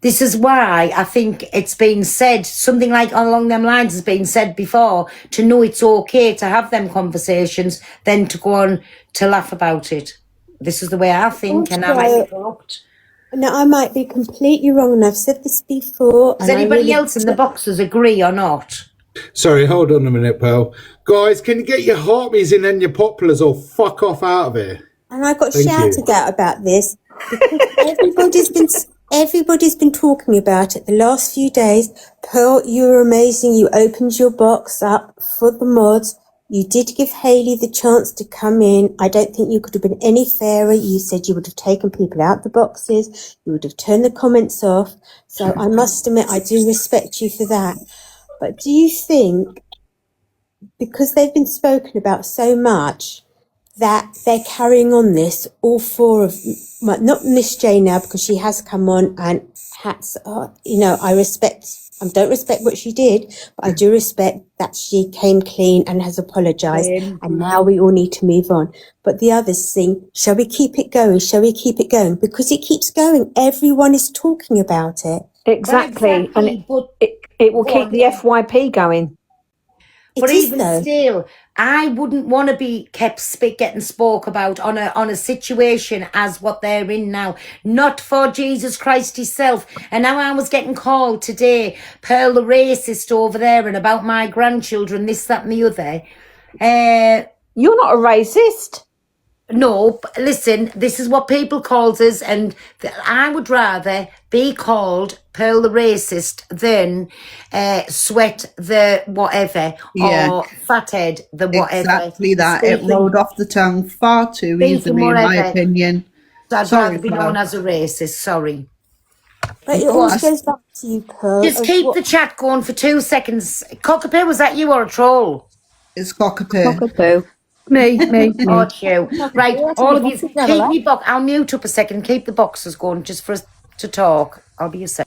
Speaker 1: this is why I think it's been said, something like along them lines has been said before, to know it's okay to have them conversations than to go on to laugh about it. This is the way I think, and I might be corrupt.
Speaker 14: No, I might be completely wrong, and I've said this before.
Speaker 1: Does anybody else in the boxes agree or not?
Speaker 7: Sorry, hold on a minute, Pearl. Guys, can you get your heartbeats in and your populars or fuck off out of here?
Speaker 14: And I got shouted at about this because everybody's been talking about it the last few days. Pearl, you were amazing. You opened your box up for the mods. You did give Hayley the chance to come in. I don't think you could have been any fairer. You said you would have taken people out the boxes. You would have turned the comments off. So I must admit, I do respect you for that. But do you think, because they've been spoken about so much, that they're carrying on this, all four of, not Miss J now, because she has come on and hats, I don't respect what she did, but I do respect that she came clean and has apologised, and now we all need to move on. But the others think, shall we keep it going? Shall we keep it going? Because it keeps going. Everyone is talking about it.
Speaker 10: Exactly. And it will keep the FYP going.
Speaker 1: But even still, I wouldn't want to be kept getting spoke about on a situation as what they're in now. Not for Jesus Christ himself. And now I was getting called today, Pearl the racist over there, and about my grandchildren, this, that and the other.
Speaker 10: You're not a racist.
Speaker 1: No, but listen, this is what people calls us, and I would rather be called Pearl the racist than Sweat the whatever, or Fathead the whatever.
Speaker 15: Exactly that. It rolled off the tongue far too easily, in my opinion.
Speaker 1: So I'd rather be known as a racist, sorry.
Speaker 14: But it always goes back to you, Pearl.
Speaker 1: Just keep the chat going for 2 seconds. Cockapoo, was that you or a troll?
Speaker 15: It's Cockapoo.
Speaker 10: Cockapoo. Me.
Speaker 1: Oh, it's you. Right, all of you, keep me box. I'll mute up a second. Keep the boxes going just for us to talk. I'll be a sec.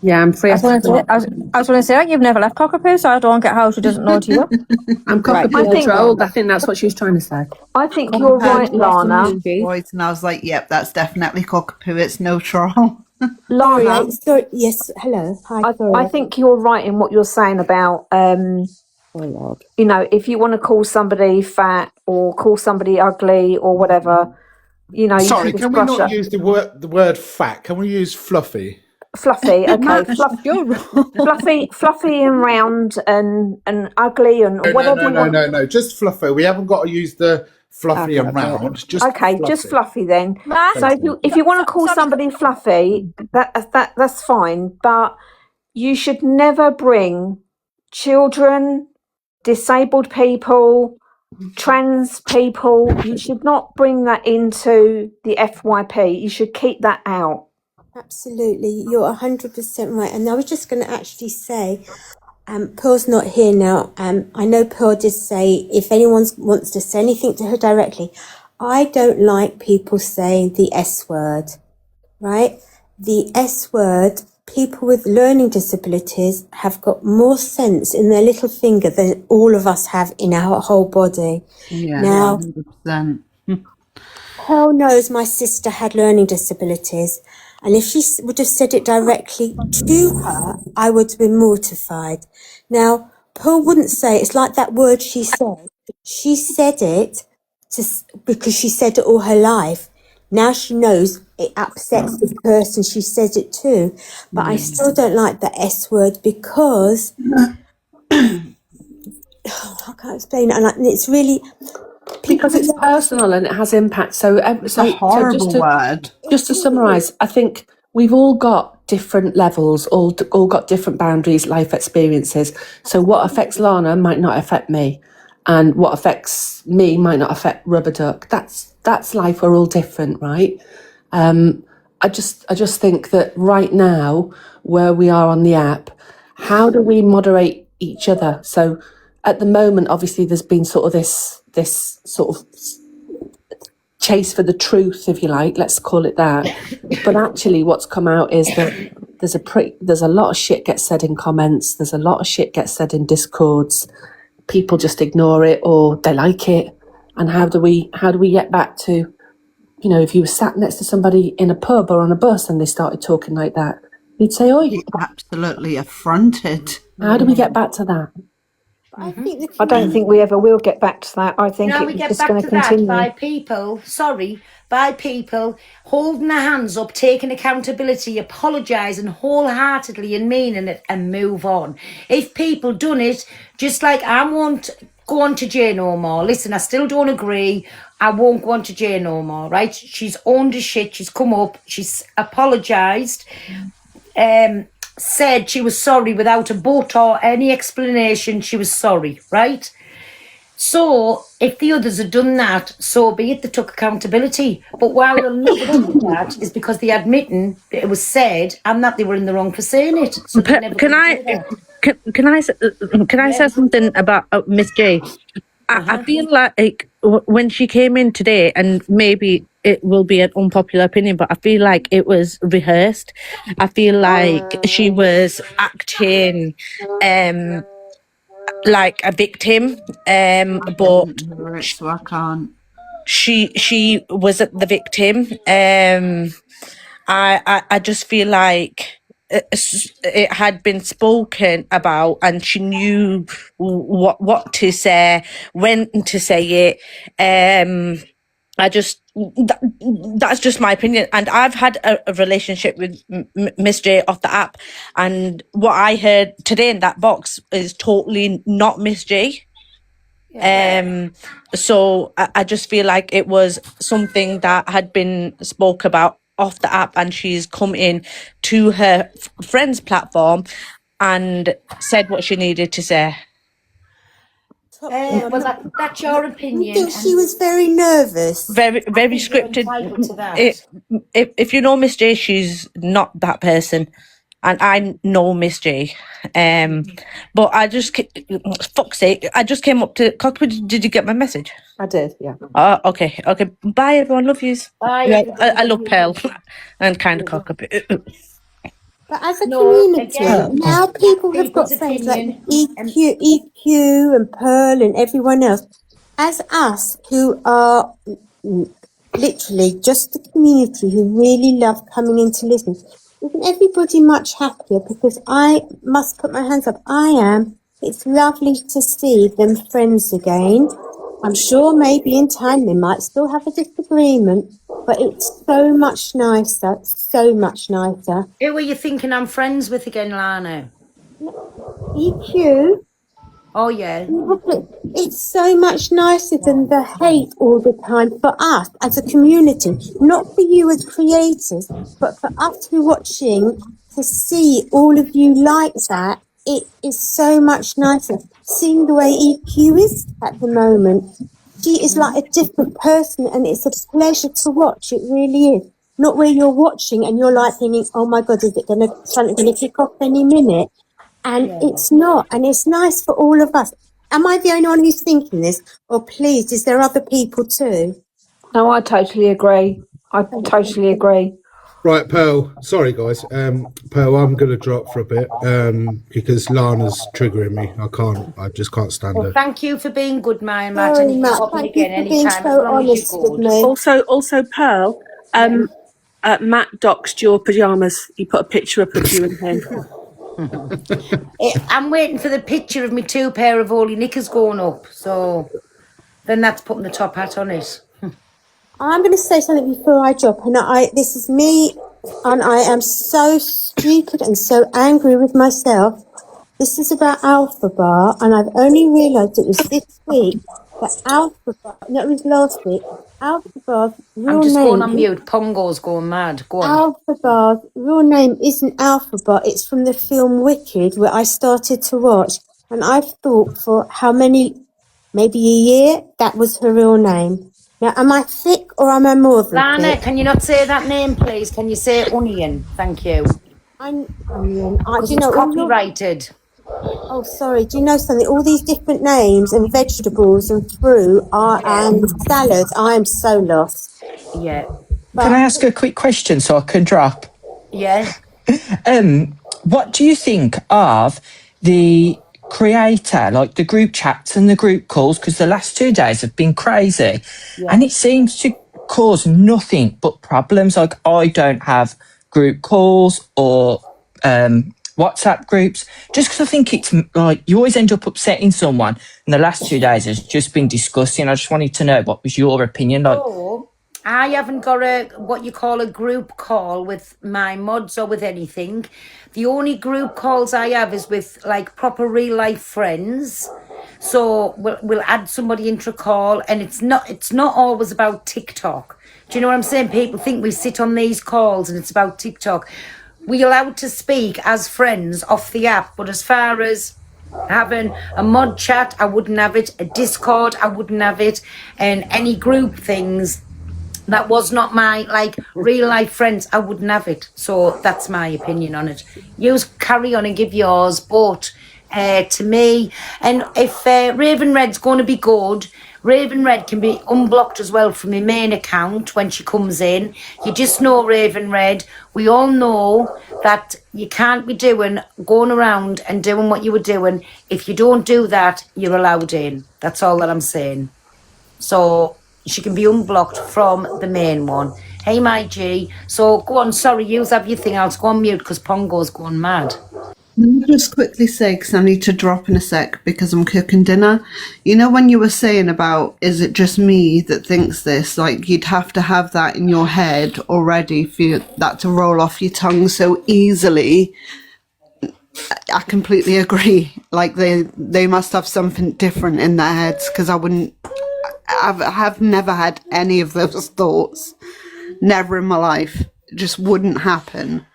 Speaker 12: Yeah, I'm free.
Speaker 3: I was going to say, you've never left Cockapoo, so I don't get how she doesn't know you.
Speaker 12: I'm Cockapoo the troll. I think that's what she was trying to say.
Speaker 3: I think you're right, Lana.
Speaker 15: Voice, and I was like, yep, that's definitely Cockapoo. It's no troll.
Speaker 3: Lana.
Speaker 14: Yes, hello. Hi,
Speaker 10: I think you're right in what you're saying about, you know, if you want to call somebody fat or call somebody ugly or whatever, you know.
Speaker 7: Sorry,
Speaker 3: you
Speaker 7: can we not use the word fat? Can we use fluffy?
Speaker 3: Fluffy, okay, fluffy and round and ugly and whatever.
Speaker 7: No, just fluffy. We haven't got to use the fluffy and round. Just
Speaker 3: okay,
Speaker 7: fluffy.
Speaker 3: just fluffy then. So if you want to call somebody fluffy, that's fine. But you should never bring children, disabled people, trans people. You should not bring that into the FYP. You should keep that out.
Speaker 14: Absolutely, you're 100% right. And I was just going to actually say, Pearl's not here now. I know Pearl did say if anyone wants to say anything to her directly, I don't like people saying the S word, right? The S word, people with learning disabilities have got more sense in their little finger than all of us have in our whole body.
Speaker 15: Yeah,
Speaker 14: now,
Speaker 15: 100%.
Speaker 14: Pearl knows my sister had learning disabilities. And if she would have said it directly to her, I would have been mortified. Now, Pearl wouldn't say, it's like that word she said. She said it because she said it all her life. Now she knows it upsets the person she says it to. But I still don't like the S word because, I can't explain it. And it's really...
Speaker 12: Because it's personal and it has impact. So
Speaker 15: it's a horrible word.
Speaker 12: Just to summarise, I think we've all got different levels, all got different boundaries, life experiences. So what affects Lana might not affect me, and what affects me might not affect Rubber Duck. That's life. We're all different, right? I just think that right now, where we are on the app, how do we moderate each other? So at the moment, obviously, there's been sort of this sort of chase for the truth, if you like, let's call it that. But actually what's come out is that there's a lot of shit gets said in comments, there's a lot of shit gets said in Discords. People just ignore it or they like it. And how do we get back to, you know, if you were sat next to somebody in a pub or on a bus and they started talking like that, you'd say, "Oi."
Speaker 15: You're absolutely affronted.
Speaker 12: How do we get back to that?
Speaker 14: I think
Speaker 3: I don't think we ever will get back to that. I think
Speaker 1: we
Speaker 3: it's
Speaker 1: get
Speaker 3: just
Speaker 1: back
Speaker 3: going
Speaker 1: to
Speaker 3: to continue.
Speaker 1: that by people holding their hands up, taking accountability, apologising wholeheartedly and meaning it, and move on. If people done it, just like I won't go on to jail no more. Listen, I still don't agree. I won't go on to jail no more, right? She's owned her shit. She's come up. She's apologised. Said she was sorry without a but or any explanation. She was sorry, right? So if the others had done that, so be it. They took accountability. But why they'll never do that is because they're admitting that it was said and that they were in the wrong for saying it. So
Speaker 16: can I say something about Miss J? I feel like when she came in today, and maybe it will be an unpopular opinion, but I feel like it was rehearsed. I feel like she was acting like a victim, but
Speaker 15: so I can't.
Speaker 16: She wasn't the victim. I just feel like it had been spoken about and she knew what to say, when to say it. That's just my opinion, and I've had a relationship with Miss J off the app, and what I heard today in that box is totally not Miss J. So I just feel like it was something that had been spoke about off the app, and she's come in to her friend's platform and said what she needed to say.
Speaker 1: Well, that's your
Speaker 14: I
Speaker 1: opinion.
Speaker 14: think she was very nervous.
Speaker 16: Very
Speaker 1: You're
Speaker 16: scripted.
Speaker 1: entitled to that.
Speaker 16: If you know Miss J, she's not that person, and I know Miss J. But I just, fuck's sake, I just came up to Cockpit. Did you get my message?
Speaker 12: I did, yeah.
Speaker 16: Okay. Bye, everyone. Love yous.
Speaker 1: Bye.
Speaker 14: Yeah.
Speaker 16: I love Pearl and kind of Cockpit.
Speaker 14: But as a community, now people have got things like EQ and Pearl and everyone else. As us who are literally just the community who really love coming in to listen, isn't everybody much happier? Because I must put my hands up. I am. It's lovely to see them friends again. I'm sure maybe in time they might still have a disagreement, but it's so much nicer, so much nicer.
Speaker 1: Who are you thinking I'm friends with again, Lana?
Speaker 14: EQ.
Speaker 1: Oh, yeah.
Speaker 14: It's so much nicer than the hate all the time for us as a community, not for you as creators, but for us who are watching to see all of you like that. It is so much nicer. Seeing the way EQ is at the moment, she is like a different person, and it's a pleasure to watch. It really is. Not where you're watching and you're like thinking, "Oh my God, is it something going to kick off any minute?" And it's not, and it's nice for all of us. Am I the only one who's thinking this? Or please, is there other people too?
Speaker 3: No, I totally agree. I totally agree.
Speaker 7: Right, Pearl. Sorry, guys. Pearl, I'm going to drop for a bit because Lana's triggering me. I just can't stand
Speaker 1: Well,
Speaker 7: her.
Speaker 1: thank you for being good, Matt.
Speaker 14: Very
Speaker 1: And
Speaker 14: much.
Speaker 1: pop in
Speaker 14: Thank you
Speaker 1: again
Speaker 14: for being
Speaker 1: anytime, as
Speaker 14: so
Speaker 1: long as
Speaker 14: honest
Speaker 1: you're
Speaker 14: with
Speaker 1: good.
Speaker 14: me.
Speaker 12: Also, Pearl, Matt doxed your pyjamas. He put a picture up of you and him.
Speaker 1: I'm waiting for the picture of me 2 pair of holy knickers going up, so then that's putting the top hat on it.
Speaker 14: I'm going to say something before I drop, and this is me, and I am so stupid and so angry with myself. This is about Alpha Bar, and I've only realised it was this week that Alpha Bar, no, it was last week, Alpha Bar's real
Speaker 1: I'm just
Speaker 14: name.
Speaker 1: going on mute. Pongo's going mad. Go on.
Speaker 14: Alpha Bar's real name isn't Alpha Bar, it's from the film Wicked, where I started to watch, and I've thought for how many, maybe a year, that was her real name. Now, am I thick or am I more than
Speaker 1: Lana,
Speaker 14: thick?
Speaker 1: can you not say that name, please? Can you say Onion? Thank you.
Speaker 14: Onion.
Speaker 1: Because
Speaker 14: Do you
Speaker 1: it's
Speaker 14: know,
Speaker 1: copyrighted.
Speaker 14: oh, sorry. Do you know something? All these different names and vegetables and fruit and salads. I am so lost.
Speaker 1: Yeah.
Speaker 17: Can I ask a quick question so I can drop?
Speaker 1: Yeah.
Speaker 17: What do you think of the creator, like the group chats and the group calls? Because the last 2 days have been crazy, and it seems to cause nothing but problems. Like, I don't have group calls or WhatsApp groups, just because I think it's like you always end up upsetting someone, and the last 2 days has just been disgusting. I just wanted to know, what was your opinion? Like,
Speaker 1: I haven't got what you call a group call with my mods or with anything. The only group calls I have is with like proper real life friends. So we'll add somebody into a call, and it's not always about TikTok. Do you know what I'm saying? People think we sit on these calls and it's about TikTok. We're allowed to speak as friends off the app, but as far as having a mod chat, I wouldn't have it. A Discord, I wouldn't have it. And any group things that was not my like real life friends, I wouldn't have it. So that's my opinion on it. You carry on and give yours, but to me, and if Raven Red's going to be good, Raven Red can be unblocked as well from my main account when she comes in. You just know, Raven Red, we all know that you can't be going around and doing what you were doing. If you don't do that, you're allowed in. That's all that I'm saying. So she can be unblocked from the main one. Hey, my G. So go on, sorry, you have your thing else. Go on mute because Pongo's going mad.
Speaker 15: Let me just quickly say, because I need to drop in a sec because I'm cooking dinner. You know, when you were saying about, is it just me that thinks this? Like, you'd have to have that in your head already for that to roll off your tongue so easily. I completely agree. Like, they must have something different in their heads, because I have never had any of those thoughts. Never in my life. It just wouldn't happen.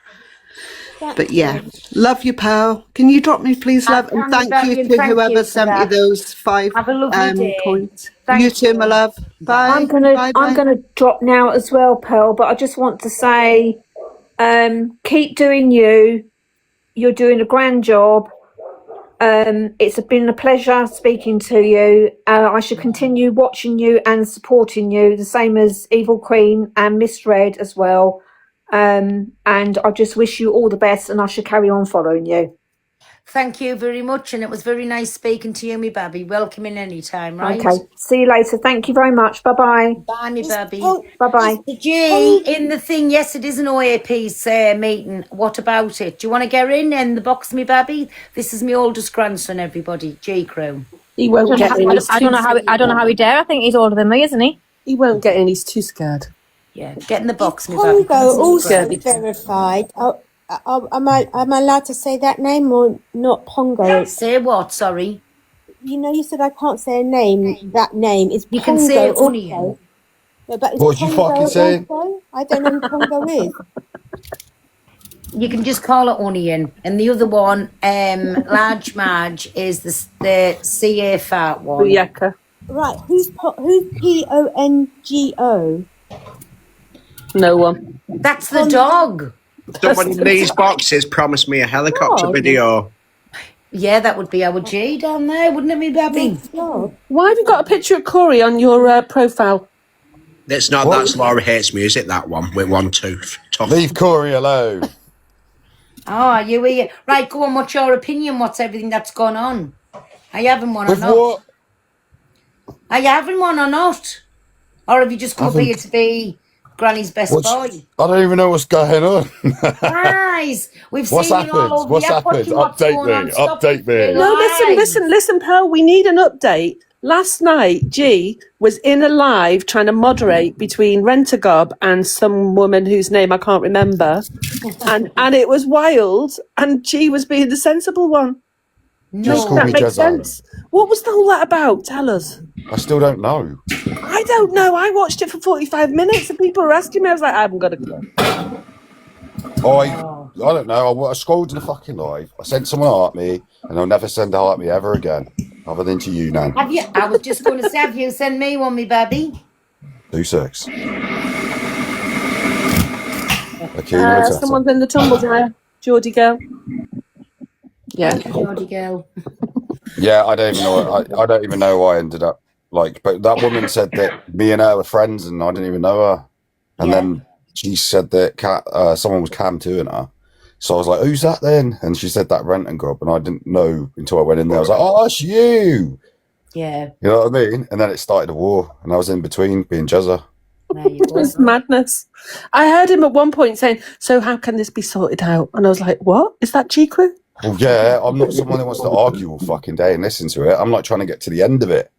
Speaker 15: But yeah, love you, pal. Can you drop me, please, love? And thank you to whoever sent me those 5
Speaker 1: Have a lovely day.
Speaker 15: points.
Speaker 3: Thank
Speaker 15: You too, my love. Bye.
Speaker 3: I'm gonna
Speaker 15: Bye,
Speaker 3: I'm
Speaker 15: bye.
Speaker 3: gonna drop now as well, Pearl. But I just want to say, keep doing you. You're doing a grand job. It's been a pleasure speaking to you. I should continue watching you and supporting you, the same as Evil Queen and Miss Red as well. And I just wish you all the best, and I should carry on following you.
Speaker 1: Thank you very much, and it was very nice speaking to you, me babby. Welcome in any time, right?
Speaker 3: Okay. See you later. Thank you very much. Bye bye.
Speaker 1: Bye, me babby.
Speaker 3: Bye bye.
Speaker 1: Mr. G, in the thing, yes, it is an OAP's meeting. What about it? Do you want to get in the box, me babby? This is my oldest grandson, everybody. G Crew.
Speaker 12: He won't get in.
Speaker 10: I don't know how he dare. I think he's older than me, isn't he?
Speaker 12: He won't get in. He's too scared.
Speaker 1: Yeah, get in the box, me babby.
Speaker 14: Pongo also verified. Am I allowed to say that name or not? Pongo.
Speaker 1: Say what? Sorry.
Speaker 14: You know, you said I can't say a name. That name is.
Speaker 1: You
Speaker 14: Pongo
Speaker 1: can say it
Speaker 14: also.
Speaker 1: Onion.
Speaker 14: No, but is
Speaker 18: What you
Speaker 14: Pongo
Speaker 18: fucking saying?
Speaker 14: also? I don't know who Pongo is.
Speaker 1: You can just call it Onion. And the other one, Large Marge, is the CA fat one.
Speaker 12: Buyaka.
Speaker 14: Right, who's Pongo?
Speaker 12: No one.
Speaker 1: That's the dog.
Speaker 19: Someone in these boxes promised me a helicopter video.
Speaker 1: Yeah, that would be our G down there, wouldn't it, me babby?
Speaker 12: Why have you got a picture of Corey on your profile?
Speaker 19: That's not. That's Laura Hates Music. That one with one tooth. Tough.
Speaker 18: Leave Corey alone.
Speaker 1: Oh, you here. Right, go on, what's your opinion? What's everything that's gone on? Are you having one or
Speaker 18: With
Speaker 1: not?
Speaker 18: what?
Speaker 1: Are you having one or not? Or have you just come here to be Granny's best boy?
Speaker 18: I don't even know what's going on.
Speaker 1: Guys, we've
Speaker 18: What's
Speaker 1: seen it
Speaker 18: happened?
Speaker 1: all over.
Speaker 18: What's
Speaker 1: Yeah,
Speaker 18: happened?
Speaker 1: watching what's
Speaker 18: Update
Speaker 1: going on.
Speaker 18: me.
Speaker 1: Stop
Speaker 18: Update me.
Speaker 1: it.
Speaker 12: No,
Speaker 1: Lies.
Speaker 12: listen, Pearl. We need an update. Last night, G was in a live trying to moderate between Rent-A-Gob and some woman whose name I can't remember, and it was wild. And G was being the sensible one.
Speaker 18: Just call me
Speaker 12: That makes
Speaker 18: Jezza.
Speaker 12: sense. What was all that about? Tell us.
Speaker 18: I still don't know.
Speaker 12: I don't know. I watched it for 45 minutes and people were asking me. I was like, I haven't got a clue.
Speaker 18: I don't know. I scrolled to the fucking live. I sent someone a heart me, and I'll never send a heart me ever again, other than to you, Nan.
Speaker 1: Have you? I was just going to say, have you send me one, me baby?
Speaker 18: 26.
Speaker 12: Someone's in the tumble dryer. Geordie girl. Yeah.
Speaker 1: Geordie girl.
Speaker 18: Yeah, I don't even know. I don't even know why I ended up like. But that woman said that me and her were friends, and I didn't even know her. And then she said that someone was Cam 2 in her. So I was like, "Who's that then?" And she said that Rent-A-Gob, and I didn't know until I went in there. I was like, "Oh, that's you."
Speaker 1: Yeah.
Speaker 18: You know what I mean? And then it started a war, and I was in between being Jezza.
Speaker 12: It was madness. I heard him at one point saying, "So how can this be sorted out?" And I was like, "What? Is that G Crew?"
Speaker 18: Well, yeah, I'm not someone that wants to argue all fucking day and listen to it. I'm like trying to get to the end of it.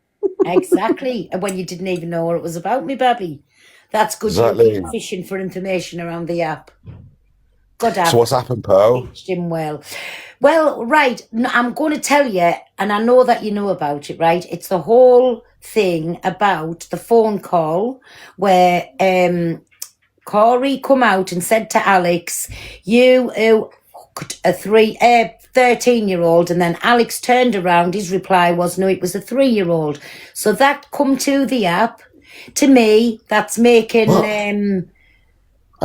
Speaker 1: Exactly. And when you didn't even know what it was about, me baby. That's good.
Speaker 18: Exactly.
Speaker 1: You're fishing for information around the app. Good app.
Speaker 18: So what's happened, Pearl?
Speaker 1: Him well. Well, right. I'm going to tell you, and I know that you know about it, right? It's the whole thing about the phone call where Corey come out and said to Alex, you hooked a 13-year-old, and then Alex turned around. His reply was, no, it was a 3-year-old. So that come to the app. To me, that's making...
Speaker 18: I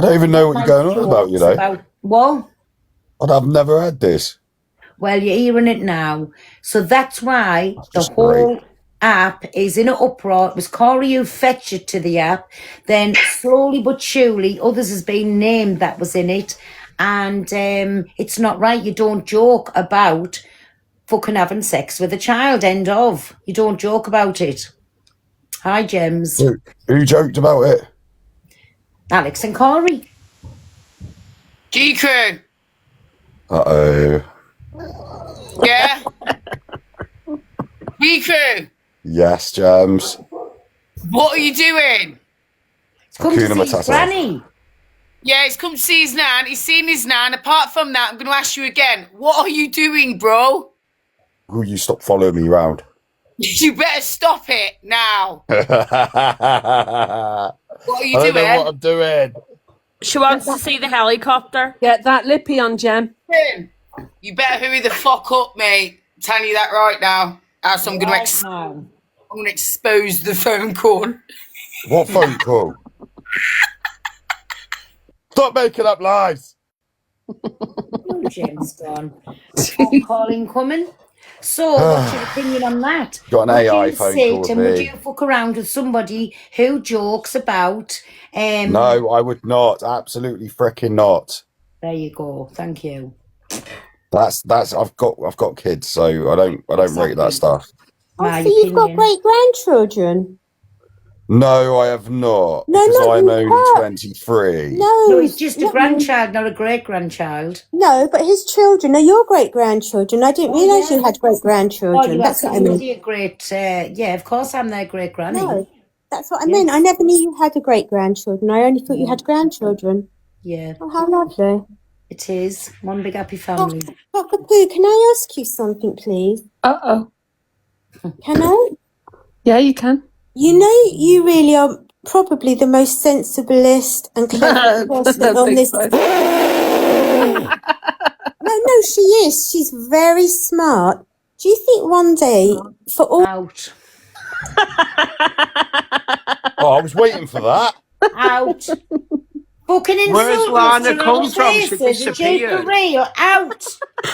Speaker 18: don't even know what you're going on about, you know.
Speaker 1: What?
Speaker 18: I've never had this.
Speaker 1: Well, you're hearing it now. So that's why the whole app is in an uproar. It was Corey who fetched it to the app. Then slowly but surely, others has been named that was in it. And it's not right. You don't joke about fucking having sex with a child. End of. You don't joke about it. Hi, Gems.
Speaker 18: Who joked about it?
Speaker 1: Alex and Corey.
Speaker 19: G-Crew.
Speaker 18: Uh-oh.
Speaker 19: Yeah? G-Crew.
Speaker 18: Yes, James.
Speaker 19: What are you doing?
Speaker 1: It's come to see his granny.
Speaker 19: Yeah, he's come to see his nan. He's seen his nan. Apart from that, I'm going to ask you again. What are you doing, bro?
Speaker 18: Will you stop following me around?
Speaker 19: You better stop it now.
Speaker 18: What
Speaker 19: are you doing?
Speaker 18: I don't know what I'm doing.
Speaker 20: She wants to see the helicopter.
Speaker 12: Get that lippy on, Jem.
Speaker 19: You better hurry the fuck up, mate. I'm telling you that right now. Else I'm going to expose the phone call.
Speaker 18: What phone call? Stop making up lies.
Speaker 1: Jim's gone. Phone call incoming. So, what's your opinion on that?
Speaker 18: Got an AI
Speaker 1: Would
Speaker 18: phone
Speaker 1: you
Speaker 18: call
Speaker 1: sit and would you fuck around with somebody who jokes about?
Speaker 18: No, I would not. Absolutely freaking not.
Speaker 1: There you go. Thank you.
Speaker 18: That's. I've got kids, so I don't rate that stuff.
Speaker 14: Oh, so you've got great grandchildren?
Speaker 18: No, I have not.
Speaker 14: No,
Speaker 18: because
Speaker 14: no,
Speaker 18: I'm
Speaker 14: you
Speaker 18: only
Speaker 14: have.
Speaker 18: 23.
Speaker 14: No,
Speaker 1: he's just a grandchild, not a great grandchild.
Speaker 14: No, but his children are your great grandchildren. I didn't realise you had great grandchildren. That's what I mean.
Speaker 1: A great, yeah, of course I'm their great granny.
Speaker 14: No, that's what I meant. I never knew you had a great grandchildren. I only thought you had grandchildren.
Speaker 1: Yeah.
Speaker 14: Oh, how lovely.
Speaker 1: It is. One big happy family.
Speaker 14: Cockapoo, can I ask you something, please?
Speaker 12: Uh-oh.
Speaker 14: Can I?
Speaker 12: Yeah, you can.
Speaker 14: You know, you really are probably the most sensiblest and clever person on this. No, she is. She's very smart. Do you think one day for all
Speaker 1: out?
Speaker 18: Oh, I was waiting for that.
Speaker 1: Out. Fucking insult.
Speaker 21: Where's Lana come from? She disappeared.
Speaker 1: For real, out.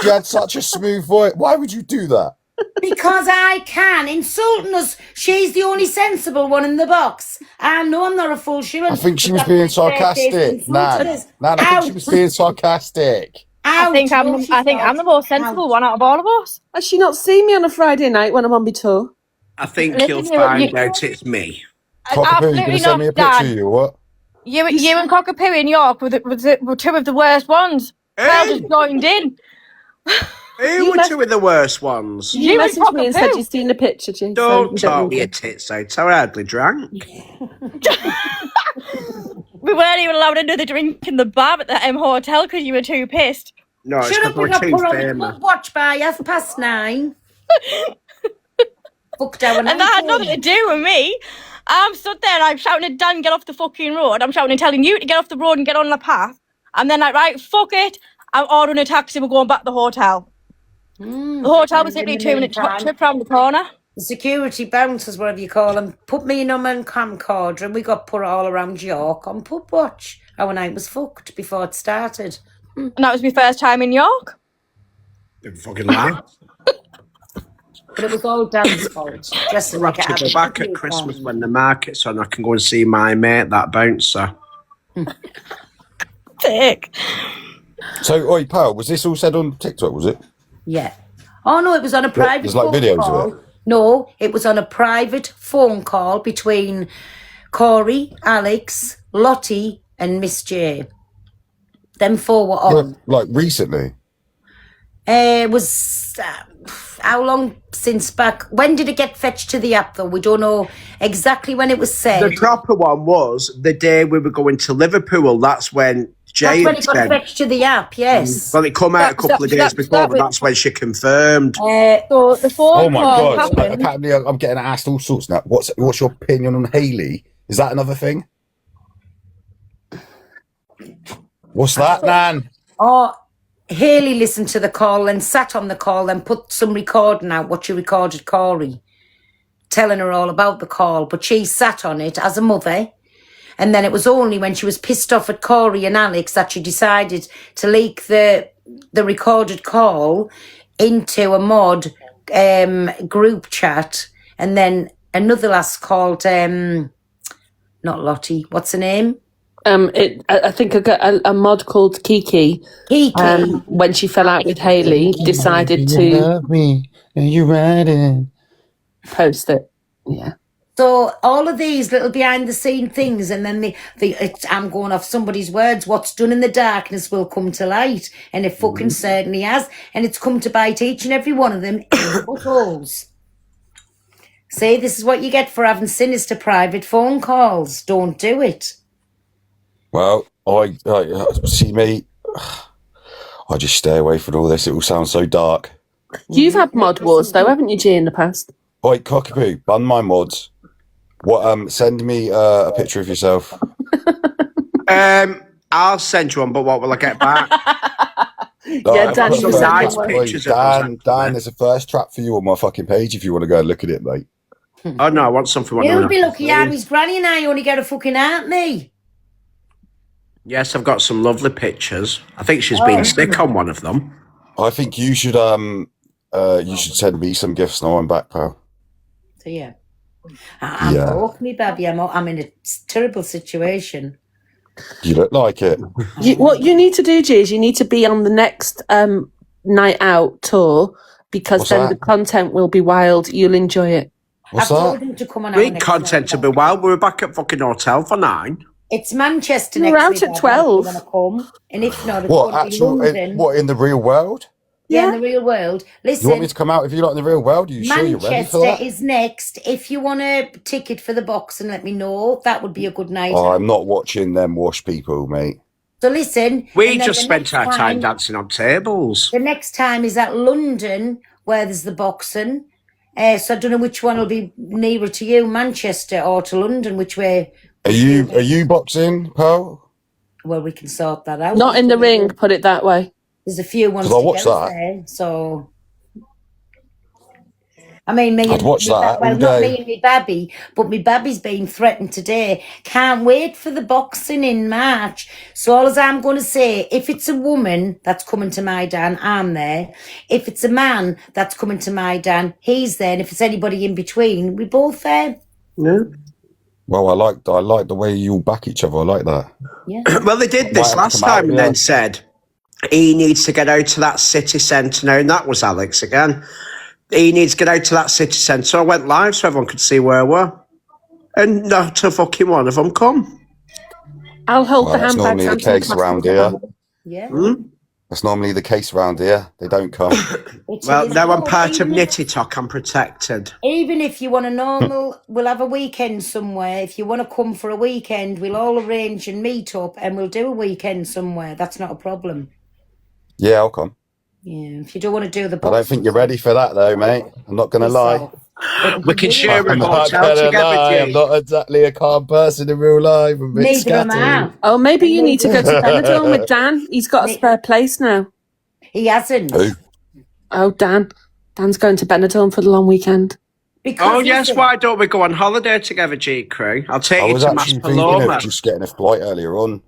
Speaker 18: You had such a smooth voice. Why would you do that?
Speaker 1: Because I can. Insulting us. She's the only sensible one in the box. I know I'm not a full shoe.
Speaker 18: I think she was being sarcastic. Nan, I think she was being sarcastic.
Speaker 20: I think I'm the most sensible one out of all of us.
Speaker 12: Has she not seen me on a Friday night when I'm on my tour?
Speaker 21: I think you'll find out it's me.
Speaker 18: Cockapoo, you gonna send me a picture of you, or what?
Speaker 20: You and Cockapoo in York were two of the worst ones. Well, just joined in.
Speaker 21: Who were two of the worst ones?
Speaker 12: You messaged me and said you'd seen the picture, Jim.
Speaker 21: Don't talk me your tits out. I hardly drank.
Speaker 20: We weren't even allowed another drink in the bar at the hotel because you were too pissed.
Speaker 21: No, it's
Speaker 1: Should have
Speaker 21: because
Speaker 1: been
Speaker 21: we're
Speaker 1: up
Speaker 21: too
Speaker 1: on
Speaker 21: famous.
Speaker 1: the watch by 9:30. Fucked out.
Speaker 20: And that had nothing to do with me. I'm stood there and I'm shouting at Dan, get off the fucking road. I'm shouting and telling you to get off the road and get on the path. And then like, right, fuck it. I'm ordering a taxi, we're going back to the hotel. The hotel was literally a 2-minute trip around the corner.
Speaker 1: The security bouncers, whatever you call them, put me in a camcorder and we got put all around York on pub watch. Our night was fucked before it started.
Speaker 20: And that was my first time in York.
Speaker 21: Didn't fucking lie.
Speaker 1: But it was all Dan's fault. Just
Speaker 21: We'll have to go back at Christmas when the market's on. I can go and see my mate, that bouncer.
Speaker 20: Sick.
Speaker 18: So, oi, pal, was this all said on TikTok, was it?
Speaker 1: Yeah. Oh, no, it was on a private
Speaker 18: there's like
Speaker 1: phone
Speaker 18: videos
Speaker 1: call.
Speaker 18: of it?
Speaker 1: No, it was on a private phone call between Corey, Alex, Lottie and Miss J. Them four were on.
Speaker 18: Like recently?
Speaker 1: It was... how long since back? When did it get fetched to the app, though? We don't know exactly when it was said.
Speaker 21: The proper one was the day we were going to Liverpool. That's when Jay
Speaker 1: That's when it got fetched to the app, yes.
Speaker 21: Well, it come out a couple of days before, but that's when she confirmed.
Speaker 20: So the phone
Speaker 18: Oh my
Speaker 20: call
Speaker 18: god!
Speaker 20: happened.
Speaker 18: Apparently, I'm getting asked all sorts now. What's your opinion on Hayley? Is that another thing? What's that, Nan?
Speaker 1: Oh, Hayley listened to the call and sat on the call and put some recording out, what she recorded Corey, telling her all about the call. But she sat on it as a mother. And then it was only when she was pissed off at Corey and Alex that she decided to leak the recorded call into a mod group chat. And then another lass called, not Lottie, what's her name?
Speaker 12: I think a mod called Kiki. When she fell out with Hayley, decided to
Speaker 22: love me and you write it.
Speaker 12: Post it. Yeah.
Speaker 1: So all of these little behind the scene things, and then I'm going off somebody's words. What's done in the darkness will come to light, and it fucking certainly has. And it's come to bite each and every one of them in the buttholes. See, this is what you get for having sinister private phone calls. Don't do it.
Speaker 18: Well, I see me. I just stay away from all this. It all sounds so dark.
Speaker 12: You've had mod wars though, haven't you, G, in the past?
Speaker 18: Oi, Cockapoo, ban my mods. What? Send me a picture of yourself.
Speaker 21: I'll send you one, but what will I get back?
Speaker 12: Yeah, Dan,
Speaker 21: some
Speaker 12: you send
Speaker 21: nice
Speaker 12: one.
Speaker 21: pictures of us,
Speaker 18: Dan, there's a first trap for you on my fucking page if you want to go and look at it, mate.
Speaker 21: Oh no, I want something.
Speaker 1: You'll be lucky Amy's granny and I only get a fucking out me.
Speaker 21: Yes, I've got some lovely pictures. I think she's
Speaker 1: Oh.
Speaker 21: been sick on one of them.
Speaker 18: I think you should send me some gifts now I'm back, pal.
Speaker 1: So yeah. I'm
Speaker 18: Yeah.
Speaker 1: broke, me baby. I'm in a terrible situation.
Speaker 18: You look like it.
Speaker 12: What you need to do, G, is you need to be on the next night out tour because
Speaker 21: What's
Speaker 12: then
Speaker 21: that?
Speaker 12: the content will be wild. You'll enjoy it.
Speaker 1: I've told him to come on
Speaker 21: Great
Speaker 1: our next
Speaker 21: content to be wild. We were back at fucking hotel for 9.
Speaker 1: It's Manchester
Speaker 12: We're
Speaker 1: next
Speaker 12: out
Speaker 1: week.
Speaker 12: at 12.
Speaker 1: If you want to come. And if not, it's
Speaker 18: What
Speaker 1: going to be
Speaker 18: actual?
Speaker 1: London.
Speaker 18: What in the real world?
Speaker 1: Yeah, in the real world.
Speaker 18: You want me
Speaker 1: Listen,
Speaker 18: to come out if you're not in the real world? Are you sure you're ready for
Speaker 1: Manchester
Speaker 18: that?
Speaker 1: is next. If you want a ticket for the box and let me know, that would be a good night.
Speaker 18: Oh, I'm not watching them wash people, mate.
Speaker 1: So listen.
Speaker 21: We
Speaker 1: and then
Speaker 21: just
Speaker 1: the
Speaker 21: spent
Speaker 1: next
Speaker 21: our time dancing on tables.
Speaker 1: The next time is at London, where there's the boxing. So I don't know which one will be nearer to you, Manchester or to London. Which way?
Speaker 18: Are you boxing, pal?
Speaker 1: Well, we can sort that out.
Speaker 12: Not in the ring, put it that way.
Speaker 1: There's a few ones
Speaker 18: 'Cause I watch
Speaker 1: together
Speaker 18: that.
Speaker 1: there, so. I mean, me
Speaker 18: I'd
Speaker 1: and
Speaker 18: watch
Speaker 1: me
Speaker 18: that
Speaker 1: well,
Speaker 18: all
Speaker 1: not
Speaker 18: day.
Speaker 1: me and me babby, but me babby's been threatened today. Can't wait for the boxing in March. So all as I'm going to say, if it's a woman that's coming to Maidan, I'm there. If it's a man that's coming to Maidan, he's there. And if it's anybody in between, we both there.
Speaker 21: Yeah.
Speaker 18: Well, I like the way you all back each other. I like that.
Speaker 1: Yeah.
Speaker 21: Well, they did this
Speaker 18: Might have
Speaker 21: last
Speaker 18: come out,
Speaker 21: time and
Speaker 18: yeah.
Speaker 21: then said he needs to get out to that city centre now, and that was Alex again. He needs to get out to that city centre. So I went live so everyone could see where I were. And not a fucking one of them come.
Speaker 12: I'll hold
Speaker 18: Well,
Speaker 12: the
Speaker 18: that's
Speaker 12: handbags.
Speaker 18: normally the
Speaker 12: until the
Speaker 18: case
Speaker 12: class
Speaker 18: around
Speaker 12: is
Speaker 18: here.
Speaker 12: done.
Speaker 1: Yeah.
Speaker 18: That's normally the case around here. They don't come.
Speaker 21: Well, now I'm part of Nitty Talk. I'm protected.
Speaker 1: Even if you want a normal, we'll have a weekend somewhere. If you want to come for a weekend, we'll all arrange and meet up and we'll do a weekend somewhere. That's not a problem.
Speaker 18: Yeah, I'll come.
Speaker 1: Yeah, if you don't want to do the
Speaker 18: I don't think you're ready for that, though, mate. I'm not going to lie.
Speaker 21: We can share a
Speaker 18: I'm not
Speaker 21: hotel
Speaker 18: gonna
Speaker 21: together,
Speaker 18: lie. I'm
Speaker 21: G.
Speaker 18: not exactly a calm person in real life. I'm a bit
Speaker 1: Neither am I.
Speaker 18: scattered.
Speaker 12: Oh, maybe you need to go to Benidorm with Dan. He's got a spare place now.
Speaker 1: He hasn't.
Speaker 18: Who?
Speaker 12: Oh, Dan. Dan's going to Benidorm for the long weekend.
Speaker 21: Oh, yes, why don't we go on holiday together, G Crew? I'll take
Speaker 18: I
Speaker 21: you
Speaker 18: was
Speaker 21: to
Speaker 18: actually thinking
Speaker 21: Maspaloma.
Speaker 18: of just getting a flight earlier on.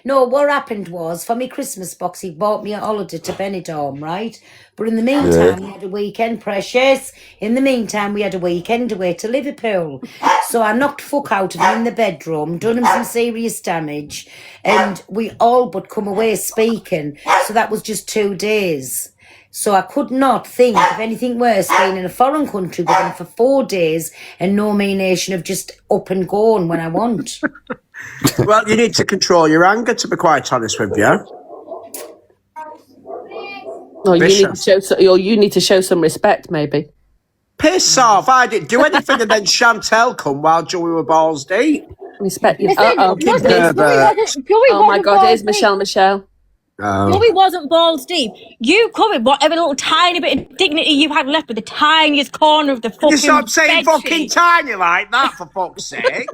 Speaker 1: No, what happened was, for me Christmas box, he bought me a holiday to Benidorm, right? But in the meantime, we had a weekend, precious. In the meantime, we had a weekend away to Liverpool. So I knocked fuck out of him in the bedroom, done him some serious damage, and we all but come away speaking. So that was just 2 days. So I could not think of anything worse being in a foreign country with him for 4 days and no me nation of just up and going when I want.
Speaker 21: Well, you need to control your anger, to be quite honest with you.
Speaker 12: Or you need to show some respect, maybe.
Speaker 21: Piss off. I didn't do anything and then Chantel come while Joey were balls deep.
Speaker 12: Respect you.
Speaker 20: Listen,
Speaker 12: Uh-oh.
Speaker 20: Joey
Speaker 21: Pervert.
Speaker 20: wasn't
Speaker 12: Oh my God, here's
Speaker 20: balls deep.
Speaker 12: Michelle.
Speaker 20: Joey wasn't balls deep. You covered whatever little tiny bit of dignity you had left with the tiniest corner of the fucking
Speaker 21: You stop saying
Speaker 20: bed
Speaker 21: fucking
Speaker 20: sheet.
Speaker 21: tiny like that, for fuck's sake.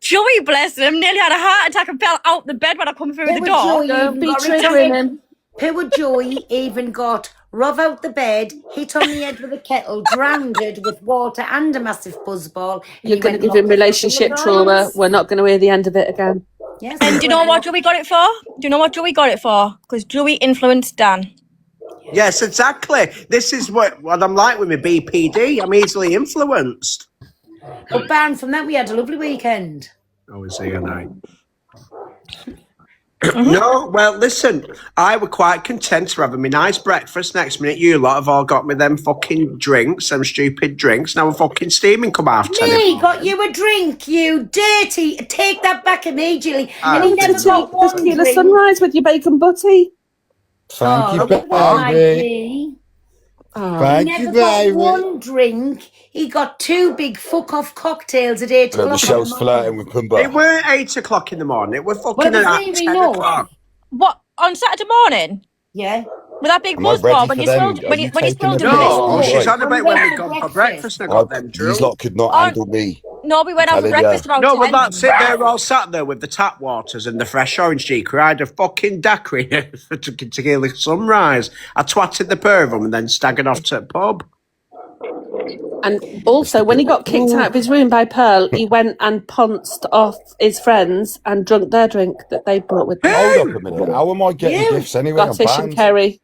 Speaker 20: Joey, bless him, nearly had a heart attack and fell out the bed when I come through the door.
Speaker 12: Don't be triggering him.
Speaker 1: Poor Joey even got Rov out the bed, hit on the head with a kettle, drowned with water and a massive buzzball.
Speaker 12: You're going to give him relationship trauma. We're not going to hear the end of it again.
Speaker 1: Yes.
Speaker 20: And do you know what Joey got it for? Do you know what Joey got it for? Because Joey influenced Dan.
Speaker 21: Yes, exactly. This is what I'm like with my BPD. I'm easily influenced.
Speaker 1: But barn from that, we had a lovely weekend.
Speaker 21: Oh, is he a night? No, well, listen, I were quite content to having my nice breakfast. Next minute, you lot have all got me them fucking drinks, them stupid drinks. Now we're fucking steaming come half 10.
Speaker 1: Me got you a drink, you dirty. Take that back immediately.
Speaker 21: Ah.
Speaker 1: And he never got one
Speaker 12: Tequila
Speaker 1: drink.
Speaker 12: sunrise with your bacon butty.
Speaker 18: Thank you,
Speaker 1: Oh, my
Speaker 18: baby.
Speaker 1: dear.
Speaker 12: Oh.
Speaker 1: He
Speaker 18: Thank you,
Speaker 1: never got
Speaker 18: baby.
Speaker 1: one drink. He got 2 big fuck-off cocktails at 8 o'clock.
Speaker 18: Michelle's flirting with
Speaker 21: It
Speaker 18: Pumba.
Speaker 21: weren't 8 o'clock in the morning. It were
Speaker 1: Well,
Speaker 21: fucking
Speaker 1: it was
Speaker 21: at
Speaker 1: really
Speaker 21: 10
Speaker 1: no.
Speaker 21: o'clock.
Speaker 20: What, on Saturday morning?
Speaker 1: Yeah.
Speaker 20: With that big
Speaker 18: Am I
Speaker 20: buzz ball
Speaker 18: ready
Speaker 20: when
Speaker 18: for
Speaker 20: you
Speaker 18: them?
Speaker 20: spilled
Speaker 18: Are
Speaker 20: when
Speaker 18: you
Speaker 20: you
Speaker 18: taking
Speaker 20: spilled
Speaker 18: the
Speaker 20: him
Speaker 18: piss?
Speaker 20: in
Speaker 21: No,
Speaker 18: Oh,
Speaker 21: she's
Speaker 18: right.
Speaker 21: on about when we
Speaker 1: Remember
Speaker 21: gone for
Speaker 1: breakfast.
Speaker 21: breakfast and I got them
Speaker 18: These
Speaker 21: drunk.
Speaker 18: lot could not
Speaker 20: On-
Speaker 18: handle me.
Speaker 20: No, we went out for
Speaker 18: Telling
Speaker 20: breakfast
Speaker 18: ya.
Speaker 20: about
Speaker 21: No,
Speaker 20: 10.
Speaker 21: well, that's it. They're all sat there with the tap waters and the fresh orange G-Crew. I had a fucking daiquiri to get the sunrise. I twatted the pair of them and then staggered off to the pub.
Speaker 12: And also, when he got kicked out of his room by Pearl, he went and pounced off his friends and drunk their drink that they brought with them.
Speaker 18: Hold up a minute. How am I getting
Speaker 1: You.
Speaker 18: gifts anyway? I'm
Speaker 12: Scottish and
Speaker 18: banned.
Speaker 12: Kerry.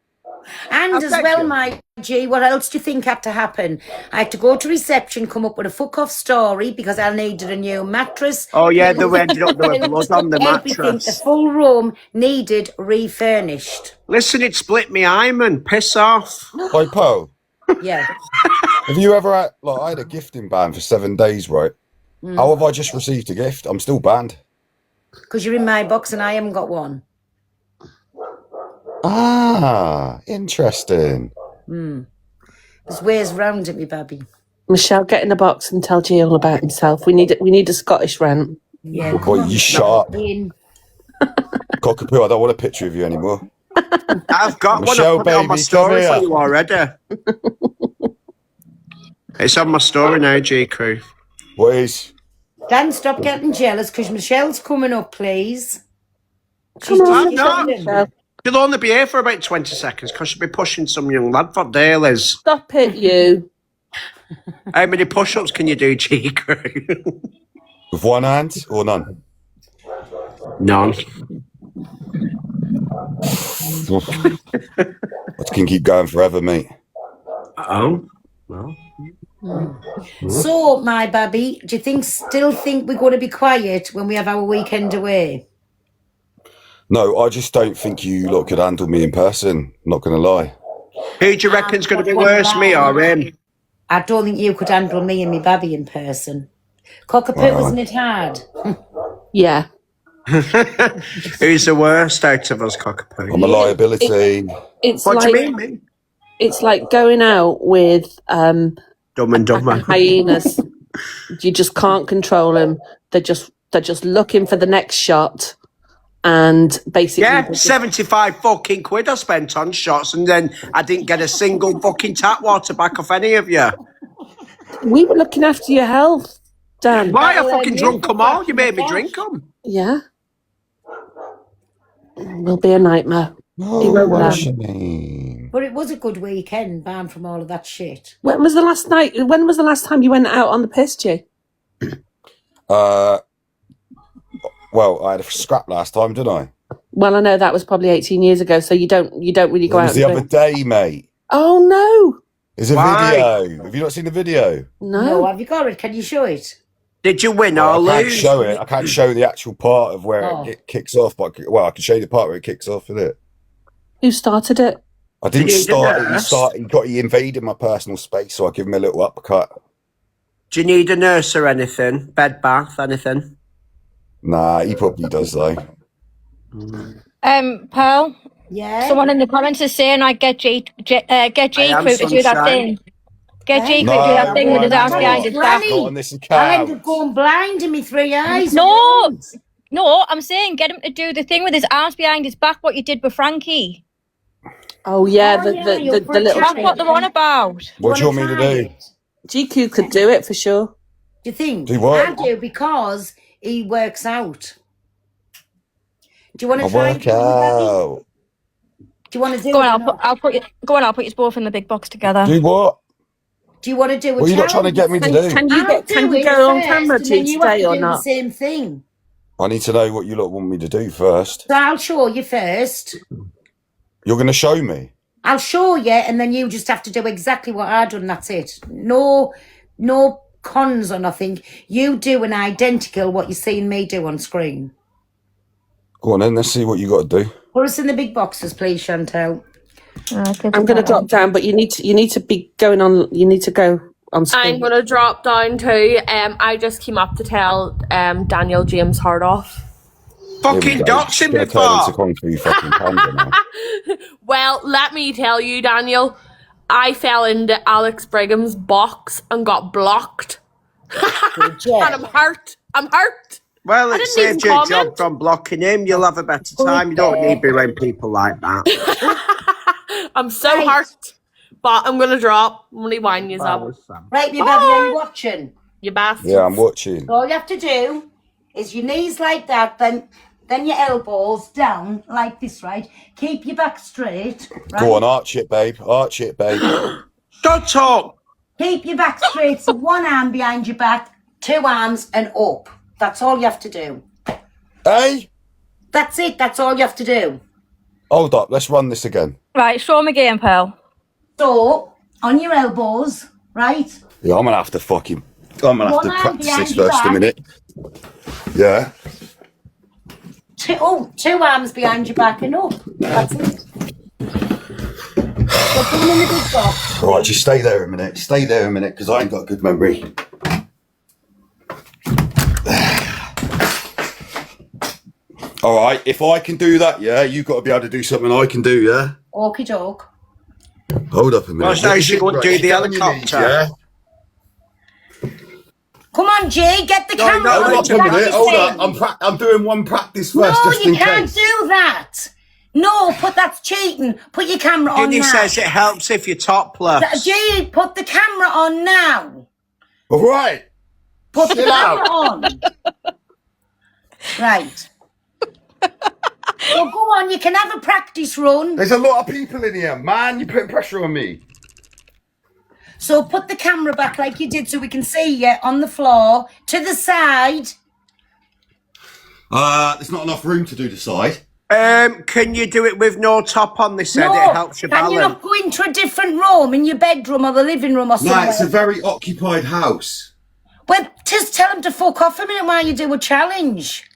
Speaker 1: And as well, my G, what else do you think had to happen? I had to go to reception, come up with a fuck off story because I needed a new mattress.
Speaker 21: Oh, yeah, they ended up there with blood on the
Speaker 1: Everything, the
Speaker 21: mattress.
Speaker 1: full room needed refurnished.
Speaker 21: Listen, it split me hymen. Piss off.
Speaker 18: Like, Pearl,
Speaker 1: Yeah.
Speaker 18: have you ever had, like, I had a gifting ban for 7 days, right? How have I just received a gift? I'm still banned.
Speaker 1: Because you're in my box and I haven't got one.
Speaker 18: Ah, interesting.
Speaker 1: There's ways round it, me baby.
Speaker 12: Michelle, get in the box and tell G all about himself. We need a Scottish rant.
Speaker 1: Yeah.
Speaker 18: Oh, boy, you sharp.
Speaker 1: In.
Speaker 18: Cockapoo, I don't want a picture of you anymore.
Speaker 21: I've got
Speaker 18: Michelle,
Speaker 21: one. I put it on my
Speaker 18: baby,
Speaker 21: story
Speaker 18: come
Speaker 21: for
Speaker 18: here.
Speaker 21: you already. It's on my story now, G-Crew.
Speaker 18: Please.
Speaker 1: Dan, stop getting jealous because Michelle's coming up, please.
Speaker 21: I'm not. She'll only be here for about 20 seconds because she'll be pushing some young lad for dailies.
Speaker 12: Stop it, you.
Speaker 21: How many push-ups can you do, G-Crew?
Speaker 18: With one hand or none?
Speaker 21: None.
Speaker 18: I can keep going forever, mate.
Speaker 21: Oh. Well.
Speaker 1: So, my baby, do you still think we're going to be quiet when we have our weekend away?
Speaker 18: No, I just don't think you lot could handle me in person. Not going to lie.
Speaker 21: Who do you reckon's going to be worse, me or him?
Speaker 1: I don't think you could handle me and me baby in person. Cockapoo,
Speaker 18: Wow.
Speaker 1: wasn't it hard?
Speaker 12: Yeah.
Speaker 21: Who's the worst out of us, Cockapoo?
Speaker 18: I'm a liability.
Speaker 12: It's
Speaker 21: What
Speaker 12: like,
Speaker 21: do you mean?
Speaker 12: It's like going out with
Speaker 21: Dumb and Dumber.
Speaker 12: hyenas. You just can't control them. They're just looking for the next shot, and basically,
Speaker 21: Yeah, 75 fucking quid I spent on shots, and then I didn't get a single fucking tap water back off any of you.
Speaker 12: we were looking after your health, Dan.
Speaker 21: Why? I fucking drunk them all. You made me drink them.
Speaker 12: Yeah. Will be a nightmare.
Speaker 18: No,
Speaker 12: He won't
Speaker 18: what
Speaker 12: learn.
Speaker 18: a shame.
Speaker 1: But it was a good weekend, barn from all of that shit.
Speaker 12: When was the last night? When was the last time you went out on the piss, G?
Speaker 18: Well, I had a scrap last time, didn't I?
Speaker 12: Well, I know that was probably 18 years ago, so you don't really go
Speaker 18: It
Speaker 12: out.
Speaker 18: was the
Speaker 12: and
Speaker 18: other
Speaker 12: drink.
Speaker 18: day, mate.
Speaker 12: Oh no,
Speaker 18: There's a
Speaker 21: Why?
Speaker 18: video. Have you not seen the video?
Speaker 1: No, have you got it? Can you show it?
Speaker 21: Did you win
Speaker 18: Well,
Speaker 21: or
Speaker 18: I can't
Speaker 21: lose?
Speaker 18: show it. I can't show the actual part of where
Speaker 1: Oh.
Speaker 18: it kicks off. But I can show you the part where it kicks off, isn't it?
Speaker 12: who started it?
Speaker 18: I didn't
Speaker 21: You
Speaker 18: start
Speaker 21: did
Speaker 18: it. He invaded my personal space, so I give him a little uppercut.
Speaker 21: Do you need a nurse or anything? Bed, bath, anything?
Speaker 18: Nah, he probably does though.
Speaker 20: Pearl,
Speaker 1: Yeah.
Speaker 20: someone in the comments is saying I get G
Speaker 21: am
Speaker 20: Crew to do that
Speaker 21: sunshine.
Speaker 20: thing. Get G
Speaker 1: No,
Speaker 20: Crew to do that thing with his arms
Speaker 18: not.
Speaker 20: behind his back.
Speaker 18: Not on this
Speaker 1: I'll
Speaker 18: account.
Speaker 1: end up going blind in me 3 eyes.
Speaker 20: No, I'm saying get him to do the thing with his arms behind his back, what you did with Frankie.
Speaker 12: Oh yeah,
Speaker 1: Oh, yeah, you're
Speaker 12: the little.
Speaker 20: That's what they're on about.
Speaker 18: What do you want me to do?
Speaker 12: GQ could do it for sure.
Speaker 1: Do you think?
Speaker 18: Do what?
Speaker 1: I do because he works out. Do you want
Speaker 18: I
Speaker 1: to try?
Speaker 18: work out.
Speaker 1: Do you want to do
Speaker 20: Go
Speaker 1: it?
Speaker 20: on,
Speaker 1: or not?
Speaker 20: I'll put you both in the big box together.
Speaker 18: Do what?
Speaker 1: Do you want to do it?
Speaker 18: What are you not trying to get me to do?
Speaker 12: Can you go on camera today or not?
Speaker 1: The same thing.
Speaker 18: I need to know what you lot want me to do first.
Speaker 1: So I'll show you first.
Speaker 18: You're going to show me.
Speaker 1: I'll show you, and then you just have to do exactly what I done. That's it. No cons or nothing. You do an identical what you're seeing me do on screen.
Speaker 18: Go on then. Let's see what you got to do.
Speaker 1: Put us in the big boxes, please, Chantel.
Speaker 12: I'm going to drop down, but you need to be going on. You need to go on screen.
Speaker 2: I'm gonna drop down too. I just came up to tell Daniel James Hardoff.
Speaker 21: Fucking dox him
Speaker 18: It's gonna turn into
Speaker 21: before.
Speaker 18: Kung Fu fucking Panda now.
Speaker 2: Well, let me tell you, Daniel, I fell into Alex Brigham's box and got blocked. And I'm hurt.
Speaker 21: Well,
Speaker 2: I
Speaker 21: it
Speaker 2: didn't
Speaker 21: saved
Speaker 2: even
Speaker 21: your
Speaker 2: comment.
Speaker 21: job from blocking him. You'll have a better time. You don't need to be around people like that.
Speaker 2: I'm so hurt. But I'm gonna drop. I'm gonna wind you up.
Speaker 1: Right, me baby, are you watching?
Speaker 2: You bastards.
Speaker 18: Yeah, I'm watching.
Speaker 1: All you have to do is your knees like that, then your elbows down like this, right? Keep your back straight. Right?
Speaker 18: Go on, arch it, babe. Arch it, babe.
Speaker 21: Shut up!
Speaker 1: Keep your back straight, so one arm behind your back, 2 arms and up. That's all you have to do.
Speaker 18: Hey?
Speaker 1: That's it, that's all you have to do.
Speaker 18: Hold up, let's run this again.
Speaker 20: Right, show me again, Pearl.
Speaker 1: So, on your elbows, right?
Speaker 18: Yeah, I'm gonna have to
Speaker 1: One arm
Speaker 18: practice
Speaker 1: behind
Speaker 18: this
Speaker 1: your
Speaker 18: first a
Speaker 1: back.
Speaker 18: minute. Yeah.
Speaker 1: 2 arms behind your back and up. That's it. So put them in the big box.
Speaker 18: Right, just stay there a minute. Stay there a minute, because I ain't got a good memory. All right, if I can do that, yeah, you've got to be able to do something I can do, yeah?
Speaker 1: Okie doke.
Speaker 18: Hold up a minute.
Speaker 21: Well, now she won't do the helicopter.
Speaker 18: Yeah?
Speaker 1: Come on, Jay, get the camera on.
Speaker 18: Hold up a minute, hold up. I'm doing one practice first,
Speaker 1: No,
Speaker 18: just
Speaker 1: you
Speaker 18: in
Speaker 1: can't
Speaker 18: case.
Speaker 1: do that. No, that's cheating. Put your camera on
Speaker 21: Ginny
Speaker 1: now.
Speaker 21: says it helps if you're topless.
Speaker 1: Jay, put the camera on now.
Speaker 18: All right.
Speaker 1: Put the
Speaker 18: Chill
Speaker 1: camera
Speaker 18: out.
Speaker 1: on. Right. So go on, you can have a practice run.
Speaker 18: There's a lot of people in here, man. You're putting pressure on me.
Speaker 1: So put the camera back like you did so we can see you on the floor. To the side.
Speaker 18: There's not enough room to do the side.
Speaker 21: Can you do it with no top on this head? It helps your
Speaker 1: Can
Speaker 21: balance.
Speaker 1: you not go into a different room, in your bedroom or the living room or somewhere?
Speaker 18: No, it's a very occupied house.
Speaker 1: Well, just tell them to fuck off a minute while you do a challenge.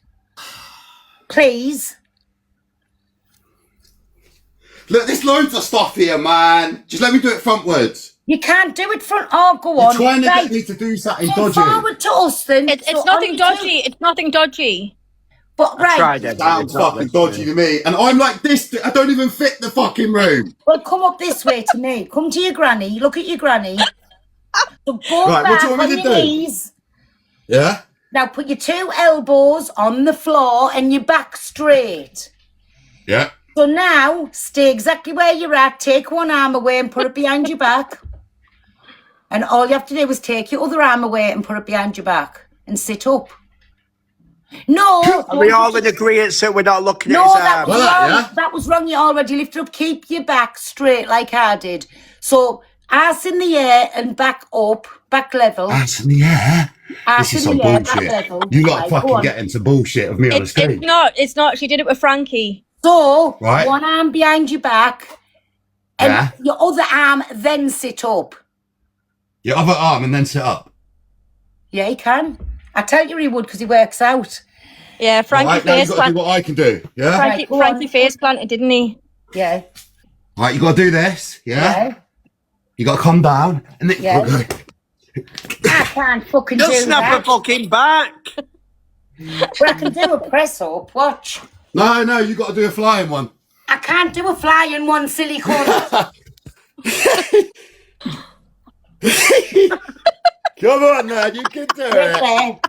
Speaker 1: Please.
Speaker 18: Look, there's loads of stuff here, man. Just let me do it frontwards.
Speaker 1: You can't do it front. Oh, go
Speaker 18: You're
Speaker 1: on.
Speaker 18: trying to
Speaker 1: Right.
Speaker 18: get me to do something
Speaker 1: Go
Speaker 18: dodgy.
Speaker 1: forward to us then.
Speaker 20: It's
Speaker 1: So
Speaker 20: nothing
Speaker 1: on
Speaker 20: dodgy. It's nothing dodgy.
Speaker 1: But right.
Speaker 18: Sounds fucking dodgy to me. And I'm like this, I don't even fit the fucking room.
Speaker 1: Well, come up this way to me. Come to your granny. Look at your granny. So go
Speaker 18: Right, what
Speaker 1: back
Speaker 18: do you want
Speaker 1: on
Speaker 18: me to
Speaker 1: your
Speaker 18: do?
Speaker 1: knees.
Speaker 18: Yeah?
Speaker 1: Now put your 2 elbows on the floor and your back straight.
Speaker 18: Yeah.
Speaker 1: So now stay exactly where you're at. Take one arm away and put it behind your back. And all you have to do is take your other arm away and put it behind your back and sit up. No.
Speaker 21: Are we all in agreement so we're not looking
Speaker 1: No,
Speaker 21: at his
Speaker 1: that
Speaker 21: arm?
Speaker 1: was wrong. That was wrong. You already lifted up. Keep your back straight like I did. So ass in the air and back up, back level.
Speaker 18: Ass in the air?
Speaker 1: Ass
Speaker 18: This is
Speaker 1: in
Speaker 18: some
Speaker 1: the air, back
Speaker 18: bullshit.
Speaker 1: level.
Speaker 18: You lot
Speaker 1: Right, go
Speaker 18: fucking
Speaker 1: on.
Speaker 18: get into bullshit of me on the screen.
Speaker 20: It's not. She did it with Frankie.
Speaker 1: So
Speaker 18: Right.
Speaker 1: one arm behind your back and
Speaker 18: Yeah.
Speaker 1: your other arm then sit up.
Speaker 18: Your other arm and then sit up.
Speaker 1: Yeah, he can. I tell you he would because he works out.
Speaker 20: Yeah, Frankie
Speaker 18: Right, now
Speaker 20: face
Speaker 18: you've got to do
Speaker 20: planted.
Speaker 18: what I can do. Yeah?
Speaker 20: Frankie, Frankie face planted, didn't he?
Speaker 1: Yeah.
Speaker 18: Right, you got to do this. Yeah? You got to calm down. And then
Speaker 1: Yeah. I can't fucking
Speaker 21: You'll
Speaker 1: do
Speaker 21: snap
Speaker 1: that.
Speaker 21: a fucking back.
Speaker 1: But I can do a press up. Watch.
Speaker 18: No, you got to do a flying one.
Speaker 1: I can't do a flying one, silly cunt.
Speaker 18: Come on, man, you can do
Speaker 1: Right
Speaker 18: it.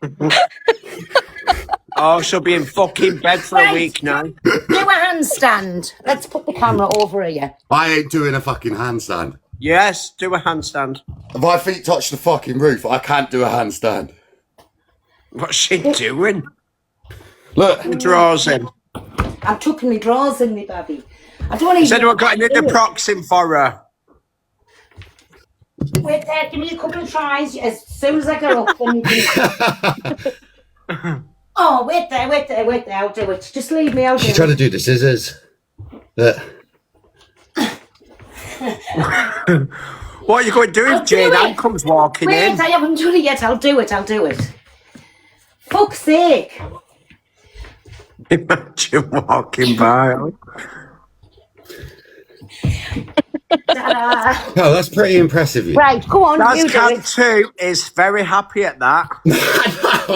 Speaker 1: there.
Speaker 21: Oh, she'll be in fucking bed for a
Speaker 1: Right.
Speaker 21: week now.
Speaker 1: Do a handstand. Let's put the camera over here.
Speaker 18: I ain't doing a fucking handstand.
Speaker 21: Yes, do a handstand.
Speaker 18: If my feet touch the fucking roof, I can't do a handstand.
Speaker 21: What's she doing?
Speaker 18: Look.
Speaker 21: The drawers in.
Speaker 1: I'm tucking my drawers in me, baby. I don't even...
Speaker 21: Has anyone got any of the procs in for her?
Speaker 1: Wait there, give me a couple of tries. As soon as I get up, then you can... Oh, wait there. I'll do it. Just leave me, I'll do
Speaker 18: She's
Speaker 1: it.
Speaker 18: trying to do the scissors. Look.
Speaker 21: What are you going to do
Speaker 1: I'll
Speaker 21: if Jane
Speaker 1: do
Speaker 21: Ann
Speaker 1: it.
Speaker 21: comes walking
Speaker 1: Wait,
Speaker 21: in?
Speaker 1: I haven't done it yet. I'll do it. Fuck's sake.
Speaker 21: Imagine walking by.
Speaker 1: Ta-da.
Speaker 18: Oh, that's pretty impressive.
Speaker 1: Right, go on, you
Speaker 21: That's
Speaker 1: do
Speaker 21: Cat
Speaker 1: it.
Speaker 21: 2 is very happy at that.